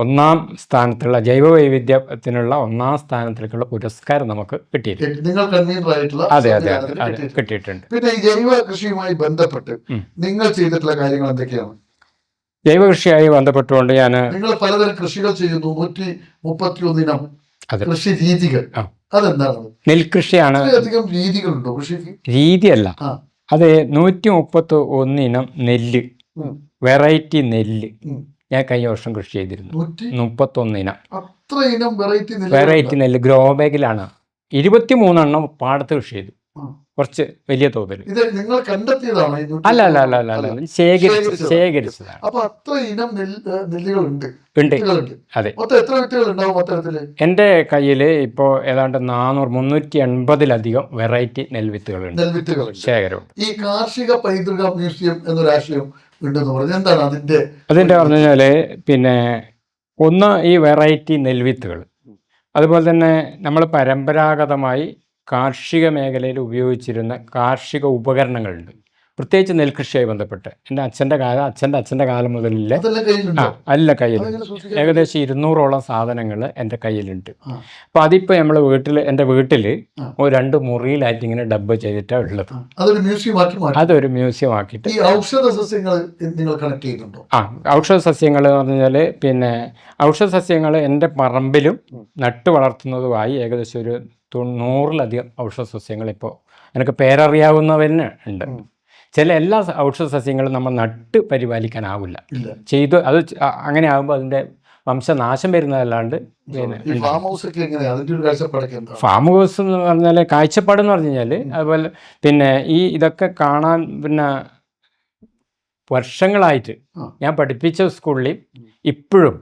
1ാം സ്ഥാനത്തുള്ള ജൈവ വൈവിധ്യത്തിനുള്ള 1ാം സ്ഥാനത്തിലേക്കുള്ള പുരസ്കാരം നമുക്ക് കിട്ടിയിട്ടുണ്ട്. അതെ കിട്ടിയിട്ടുണ്ട്. പിന്നെ ഈ ജൈവ കൃഷിയുമായി ബന്ധപ്പെട്ട് നിങ്ങൾ ചെയ്തിട്ടുള്ള കാര്യങ്ങൾ എന്തൊക്കെയാണ്? ജൈവ കൃഷിയായി ബന്ധപ്പെട്ടുകൊണ്ട് നിങ്ങൾ പലതരം കൃഷികൾ ചെയ്യുന്നു, 131 ഇനം കൃഷി രീതികൾ. അതെന്താണ്? നെൽകൃഷിയാണ്. അധികം രീതികളുണ്ടോ കൃഷിക്ക്? രീതിയല്ല, അത് 131 ഇനം നെല്ല്, വെറൈറ്റി നെല്ല് ഞാൻ കഴിഞ്ഞ വർഷം കൃഷി ചെയ്തിരുന്നു. 131 ഇനം വെറൈറ്റി നെല്ല് ഗ്രോ ബാഗിലാണ്. 23 എണ്ണം പാടത്ത് കൃഷി ചെയ്തു, കുറച്ച് വലിയ തോതിൽ. നിങ്ങൾ കണ്ടെത്തിയതാണോ? അല്ല, ശേഖരിച്ചതാണ്. അപ്പൊ അത്ര ഇനം നെല്ലുകളുണ്ട്. അതെ. എത്ര വിത്തുകൾ ഉണ്ടാവും മൊത്തത്തില്? എൻ്റെ കയ്യിൽ ഇപ്പോൾ ഏതാണ്ട് 380-ലധികം വെറൈറ്റി നെൽവിത്തുകളുണ്ട്, ശേഖരമുണ്ട്. ഈ കാർഷിക പൈതൃക മ്യൂസിയം എന്നൊരു ആശയം ഉണ്ടെന്ന് പറഞ്ഞു, എന്താണ് അതിന്റെ പറഞ്ഞു കഴിഞ്ഞാല് പിന്നെ ഒന്ന് ഈ വെറൈറ്റി നെൽവിത്തുകൾ, അതുപോലെ തന്നെ നമ്മൾ പരമ്പരാഗതമായി കാർഷിക മേഖലയിൽ ഉപയോഗിച്ചിരുന്ന കാർഷിക ഉപകരണങ്ങളുണ്ട്, പ്രത്യേകിച്ച് നെൽകൃഷിയായി ബന്ധപ്പെട്ട്. എൻ്റെ അച്ഛൻ്റെ കാലം മുതലില്ല കയ്യിൽ ഏകദേശം 200ഓളം സാധനങ്ങൾ എൻ്റെ കയ്യിലുണ്ട്. അപ്പം അതിപ്പോൾ നമ്മൾ എൻ്റെ വീട്ടിൽ 2 മുറിയിലായിട്ട് ഇങ്ങനെ ഡബ്ബ് ചെയ്തിട്ടാണ് ഉള്ളത്. അതൊരു മ്യൂസിയം ആക്കിയിട്ട്. ഔഷധ സസ്യങ്ങൾ എന്ന് പറഞ്ഞാൽ പിന്നെ ഔഷധ സസ്യങ്ങൾ എൻ്റെ പറമ്പിലും നട്ടു വളർത്തുന്നതുമായി ഏകദേശം ഒരു 100-ലധികം ഔഷധ സസ്യങ്ങൾ ഇപ്പോൾ എനിക്ക് പേരറിയാവുന്നവന് ഉണ്ട്. ചില എല്ലാ ഔഷധ സസ്യങ്ങളും നമ്മൾ നട്ട് പരിപാലിക്കാനാവില്ല, അത് അങ്ങനെ ആകുമ്പോൾ അതിൻ്റെ വംശനാശം വരുന്നതല്ലാണ്ട്. ഫാം ഹൗസ് എന്ന് പറഞ്ഞാൽ കാഴ്ചപ്പാടെന്ന് പറഞ്ഞു കഴിഞ്ഞാൽ അതുപോലെ പിന്നെ ഇതൊക്കെ കാണാൻ പിന്നെ വർഷങ്ങളായിട്ട് ഞാൻ പഠിപ്പിച്ച സ്കൂളിൽ ഇപ്പോഴും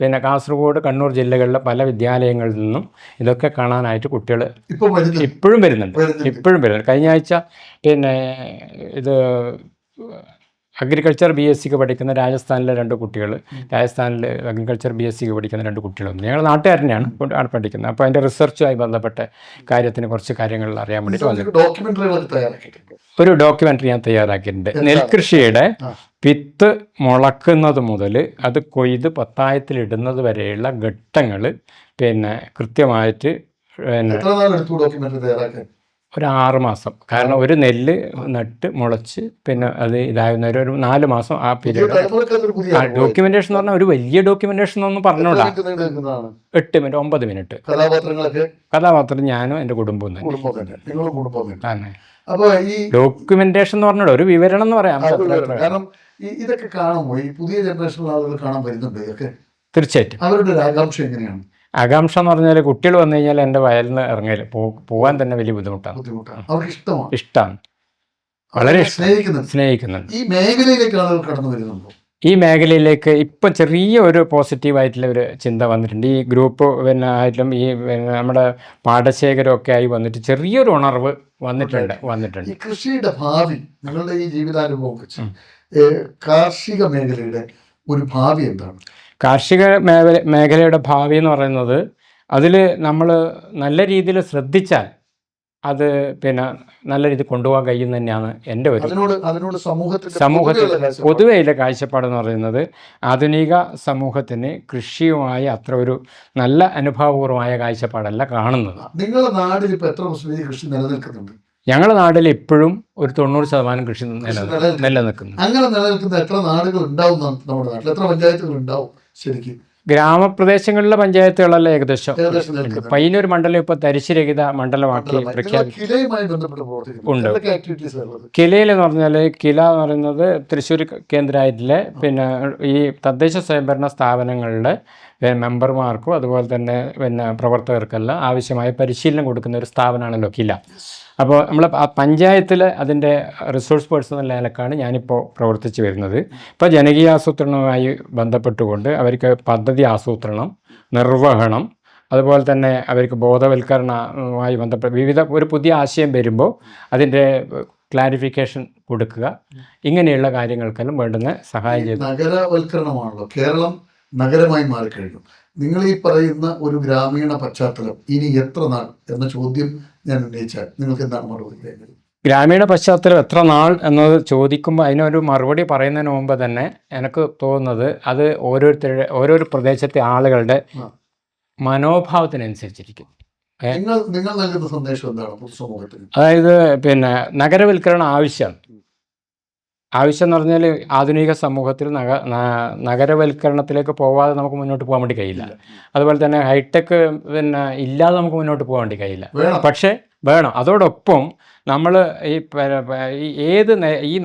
പിന്നെ കാസർഗോഡ്, കണ്ണൂർ ജില്ലകളിലെ പല വിദ്യാലയങ്ങളിൽ നിന്നും ഇതൊക്കെ കാണാനായിട്ട് കുട്ടികൾ ഇപ്പോഴും വരുന്നുണ്ട്. കഴിഞ്ഞ ആഴ്ച പിന്നെ ഇത് അഗ്രികൾച്ചർ BSc പഠിക്കുന്ന രാജസ്ഥാനിലെ 2 കുട്ടികൾ, രാജസ്ഥാനിൽ അഗ്രികൾച്ചർ BSc പഠിക്കുന്ന 2 കുട്ടികളുണ്ട്. ഞങ്ങൾ നാട്ടുകാരനെയാണ് പഠിക്കുന്നത്. അപ്പോൾ അതിൻ്റെ റിസർച്ചുമായി ബന്ധപ്പെട്ട കാര്യത്തിന് കുറച്ച് കാര്യങ്ങൾ അറിയാൻ വേണ്ടിയിട്ട് ഒരു ഡോക്യുമെൻ്ററി ഞാൻ തയ്യാറാക്കിയിട്ടുണ്ട്. നെൽകൃഷിയുടെ വിത്ത് മുളക്കുന്നത് മുതൽ അത് കൊയ്ത് പത്തായത്തിലിടുന്നത് വരെയുള്ള ഘട്ടങ്ങൾ പിന്നെ കൃത്യമായിട്ട് ഒരു 6 മാസം. കാരണം ഒരു നെല്ല് നട്ട് മുളച്ച് പിന്നെ അത് ഇതാകുന്ന ഒരു 4 മാസം ആ പീരീഡ്. ഡോക്യുമെന്റേഷൻ എന്ന് പറഞ്ഞാൽ ഒരു വലിയ ഡോക്യുമെന്റേഷൻ എന്നൊന്നും പറഞ്ഞോളാം. 8 മിനിറ്റ് 9 മിനിറ്റ് കഥാപാത്രം ഞാനും എൻ്റെ കുടുംബവും തന്നെ. ഡോക്യുമെന്റേഷൻ എന്ന് പറഞ്ഞോ ഒരു വിവരണം എന്ന് പറയാം. കാരണം ഇതൊക്കെ കാണുമ്പോൾ ഈ പുതിയ ജനറേഷനിലെ ആളുകൾ കാണാൻ വരുന്നുണ്ട് ഇതൊക്കെ. തീർച്ചയായിട്ടും അവരുടെ ഒരു ആകാംക്ഷ എങ്ങനെയാണ്? ആകാംക്ഷ എന്ന് പറഞ്ഞാൽ കുട്ടികൾ വന്നു കഴിഞ്ഞാൽ എൻ്റെ വയലിൽ നിന്ന് ഇറങ്ങല് പോകാൻ തന്നെ വലിയ ബുദ്ധിമുട്ടാണ്. ഇഷ്ടമാണ്, വളരെ സ്നേഹിക്കുന്നുണ്ട്. ഈ മേഖലയിലേക്ക് ആളുകൾ കടന്നു വരുന്നുണ്ടോ? ഈ മേഖലയിലേക്ക് ഇപ്പം ചെറിയ ഒരു പോസിറ്റീവായിട്ടുള്ള ഒരു ചിന്ത വന്നിട്ടുണ്ട്. ഈ ഗ്രൂപ്പ് പിന്നെ ആയിട്ടും ഈ നമ്മുടെ പാടശേഖരമൊക്കെ ആയി വന്നിട്ട് ചെറിയൊരു ഉണർവ് വന്നിട്ടുണ്ട്. ഈ കൃഷിയുടെ ഭാവി, നിങ്ങളുടെ ഈ ജീവിതാനുഭവം വെച്ച് കാർഷിക മേഖലയുടെ ഒരു ഭാവി എന്താണ്? കാർഷിക മേഖലയുടെ ഭാവി എന്ന് പറയുന്നത് അതിൽ നമ്മൾ നല്ല രീതിയിൽ ശ്രദ്ധിച്ചാൽ അത് പിന്നെ നല്ല രീതിയിൽ കൊണ്ടുപോകാൻ കഴിയുന്ന തന്നെയാണ് എൻ്റെ ഒരു സമൂഹത്തിൽ പൊതുവെയുള്ള കാഴ്ചപ്പാടെന്ന് പറയുന്നത്. ആധുനിക സമൂഹത്തിന് കൃഷിയുമായി അത്ര ഒരു നല്ല അനുഭവപൂർവമായ കാഴ്ചപ്പാടല്ല കാണുന്നത്. നിങ്ങളുടെ നാട്ടിൽ ഇപ്പോൾ എത്ര കൃഷി നിലനിൽക്കുന്നുണ്ട്? ഞങ്ങളുടെ നാട്ടിൽ ഇപ്പോഴും ഒരു 90% കൃഷി നിലനിൽക്കുന്നു. അങ്ങനെ നിലനിൽക്കുന്ന എത്ര നാടുകൾ ഉണ്ടാവും നമ്മുടെ നാട്ടിൽ? എത്ര പഞ്ചായത്തുകൾ ഉണ്ടാവും ശരിക്കും? ഗ്രാമപ്രദേശങ്ങളിലെ പഞ്ചായത്തുകളല്ല ഏകദേശം. പയ്യന്നൂർ മണ്ഡലം ഇപ്പോൾ തരിശുരഹിത മണ്ഡലമാക്കി ഉണ്ട്. കിലയിൽ എന്ന് പറഞ്ഞാൽ കില എന്ന് പറയുന്നത് തൃശ്ശൂർ കേന്ദ്രമായിട്ടുള്ള പിന്നെ ഈ തദ്ദേശ സ്വയംഭരണ സ്ഥാപനങ്ങളുടെ മെമ്പർമാർക്കും അതുപോലെ തന്നെ പിന്നെ പ്രവർത്തകർക്കെല്ലാം ആവശ്യമായ പരിശീലനം കൊടുക്കുന്ന ഒരു സ്ഥാപനമാണല്ലോ കില. അപ്പോൾ നമ്മൾ പഞ്ചായത്തിൽ അതിൻ്റെ റിസോഴ്സ് പേഴ്സൺ എന്ന നിലക്കാണ് ഞാനിപ്പോൾ പ്രവർത്തിച്ച് വരുന്നത്. ഇപ്പോൾ ജനകീയാസൂത്രണവുമായി ബന്ധപ്പെട്ടുകൊണ്ട് അവർക്ക് പദ്ധതി ആസൂത്രണം, നിർവഹണം, അതുപോലെ തന്നെ അവർക്ക് ബോധവൽക്കരണവുമായി ബന്ധപ്പെട്ട് ഒരു പുതിയ ആശയം വരുമ്പോൾ അതിൻ്റെ ക്ലാരിഫിക്കേഷൻ കൊടുക്കുക, ഇങ്ങനെയുള്ള കാര്യങ്ങൾക്കെല്ലാം വേണ്ടുന്ന സഹായം ചെയ്തു. നഗരവൽക്കരണമാണല്ലോ കേരളം നഗരമായി മാറിക്കഴിഞ്ഞു. നിങ്ങൾ ഈ പറയുന്ന ഒരു ഗ്രാമീണ പശ്ചാത്തലം ഇനി എത്ര നാൾ എന്ന ചോദ്യം ഞാൻ ഉന്നയിച്ചാൽ നിങ്ങൾക്ക് എന്താണ് മറുപടി? ഗ്രാമീണ പശ്ചാത്തലം എത്ര നാൾ എന്നത് ചോദിക്കുമ്പോൾ അതിനൊരു മറുപടി പറയുന്നതിന് മുമ്പ് തന്നെ എനിക്ക് തോന്നുന്നത് അത് ഓരോരോ പ്രദേശത്തെ ആളുകളുടെ മനോഭാവത്തിനനുസരിച്ചിരിക്കും. നിങ്ങൾ നൽകുന്ന സന്ദേശം എന്താണ് പൊതുസമൂഹത്തിന്? അതായത് പിന്നെ നഗരവൽക്കരണം ആവശ്യമാണ്. ആവശ്യം എന്ന് പറഞ്ഞാൽ ആധുനിക സമൂഹത്തിൽ നഗരവൽക്കരണത്തിലേക്ക് പോവാതെ നമുക്ക് മുന്നോട്ട് പോകാൻ വേണ്ടി കഴിയില്ല. അതുപോലെ തന്നെ ഹൈടെക് പിന്നെ ഇല്ലാതെ നമുക്ക് മുന്നോട്ട് പോകാൻ വേണ്ടി കഴിയില്ല. പക്ഷേ വേണം. അതോടൊപ്പം നമ്മൾ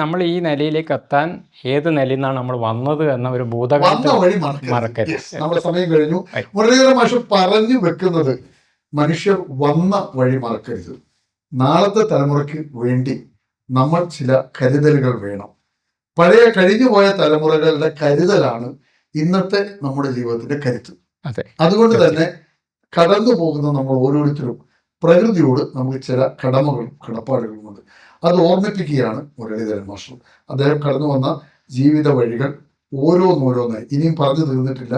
നമ്മൾ ഈ നിലയിലേക്ക് എത്താൻ ഏത് നിലയിൽ നിന്നാണ് നമ്മൾ വന്നത് എന്ന ഒരു ബോധം മറക്കരുത്. നമ്മുടെ സമയം കഴിഞ്ഞു. മുരളീധരൻ മാഷ് പറഞ്ഞു വെക്കുന്നത് മനുഷ്യർ വന്ന വഴി മറക്കരുത്. നാളത്തെ തലമുറയ്ക്ക് വേണ്ടി നമ്മൾ ചില കരുതലുകൾ വേണം. കഴിഞ്ഞുപോയ തലമുറകളുടെ കരുതലാണ് ഇന്നത്തെ നമ്മുടെ ജീവിതത്തിന്റെ കരുത്ത്. അതുകൊണ്ട് തന്നെ കടന്നു പോകുന്ന നമ്മൾ ഓരോരുത്തരും പ്രകൃതിയോട് നമുക്ക് ചില കടമകളും കടപ്പാടുകളുമുണ്ട്. അത് ഓർമ്മിപ്പിക്കുകയാണ് മുരളീധരൻ മാസ്റ്റർ. അദ്ദേഹം കടന്നു വന്ന ജീവിത വഴികൾ ഓരോന്നോരോന്നായി ഇനിയും പറഞ്ഞു തീർന്നിട്ടില്ല.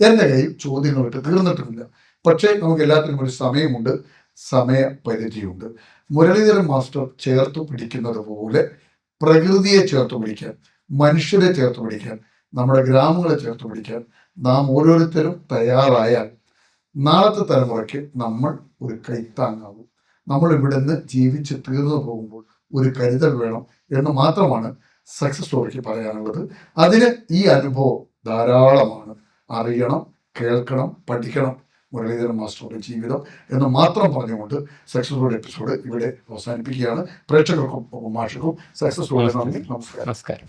എൻ്റെ കയ്യിൽ ചോദ്യങ്ങളിട്ട് തീർന്നിട്ടുമില്ല. പക്ഷേ നമുക്ക് എല്ലാത്തിനും ഒരു സമയമുണ്ട്, സമയപരിധിയുണ്ട്. മുരളീധരൻ മാസ്റ്റർ ചേർത്ത് പിടിക്കുന്നത് പോലെ പ്രകൃതിയെ ചേർത്ത് പിടിക്കാൻ, മനുഷ്യരെ ചേർത്ത് പിടിക്കാൻ, നമ്മുടെ ഗ്രാമങ്ങളെ ചേർത്ത് പിടിക്കാൻ നാം ഓരോരുത്തരും തയ്യാറായാൽ നാളത്തെ തലമുറയ്ക്ക് നമ്മൾ ഒരു കൈത്താങ്ങാവും. നമ്മൾ ഇവിടുന്ന് ജീവിച്ച് തീർന്നു പോകുമ്പോൾ ഒരു കരുതൽ വേണം എന്ന് മാത്രമാണ് സക്സസ് സ്റ്റോറിക്ക് പറയാനുള്ളത്. അതിന് ഈ അനുഭവം ധാരാളമാണ്. അറിയണം, കേൾക്കണം, പഠിക്കണം മുരളീധരൻ മാസ്റ്ററുടെ ജീവിതം എന്ന് മാത്രം പറഞ്ഞുകൊണ്ട് സക്സസ് സ്റ്റോറി എപ്പിസോഡ് ഇവിടെ അവസാനിപ്പിക്കുകയാണ്. പ്രേക്ഷകർക്കും മാഷർക്കും സക്സസ് സ്റ്റോറി നന്ദി, നമസ്കാരം.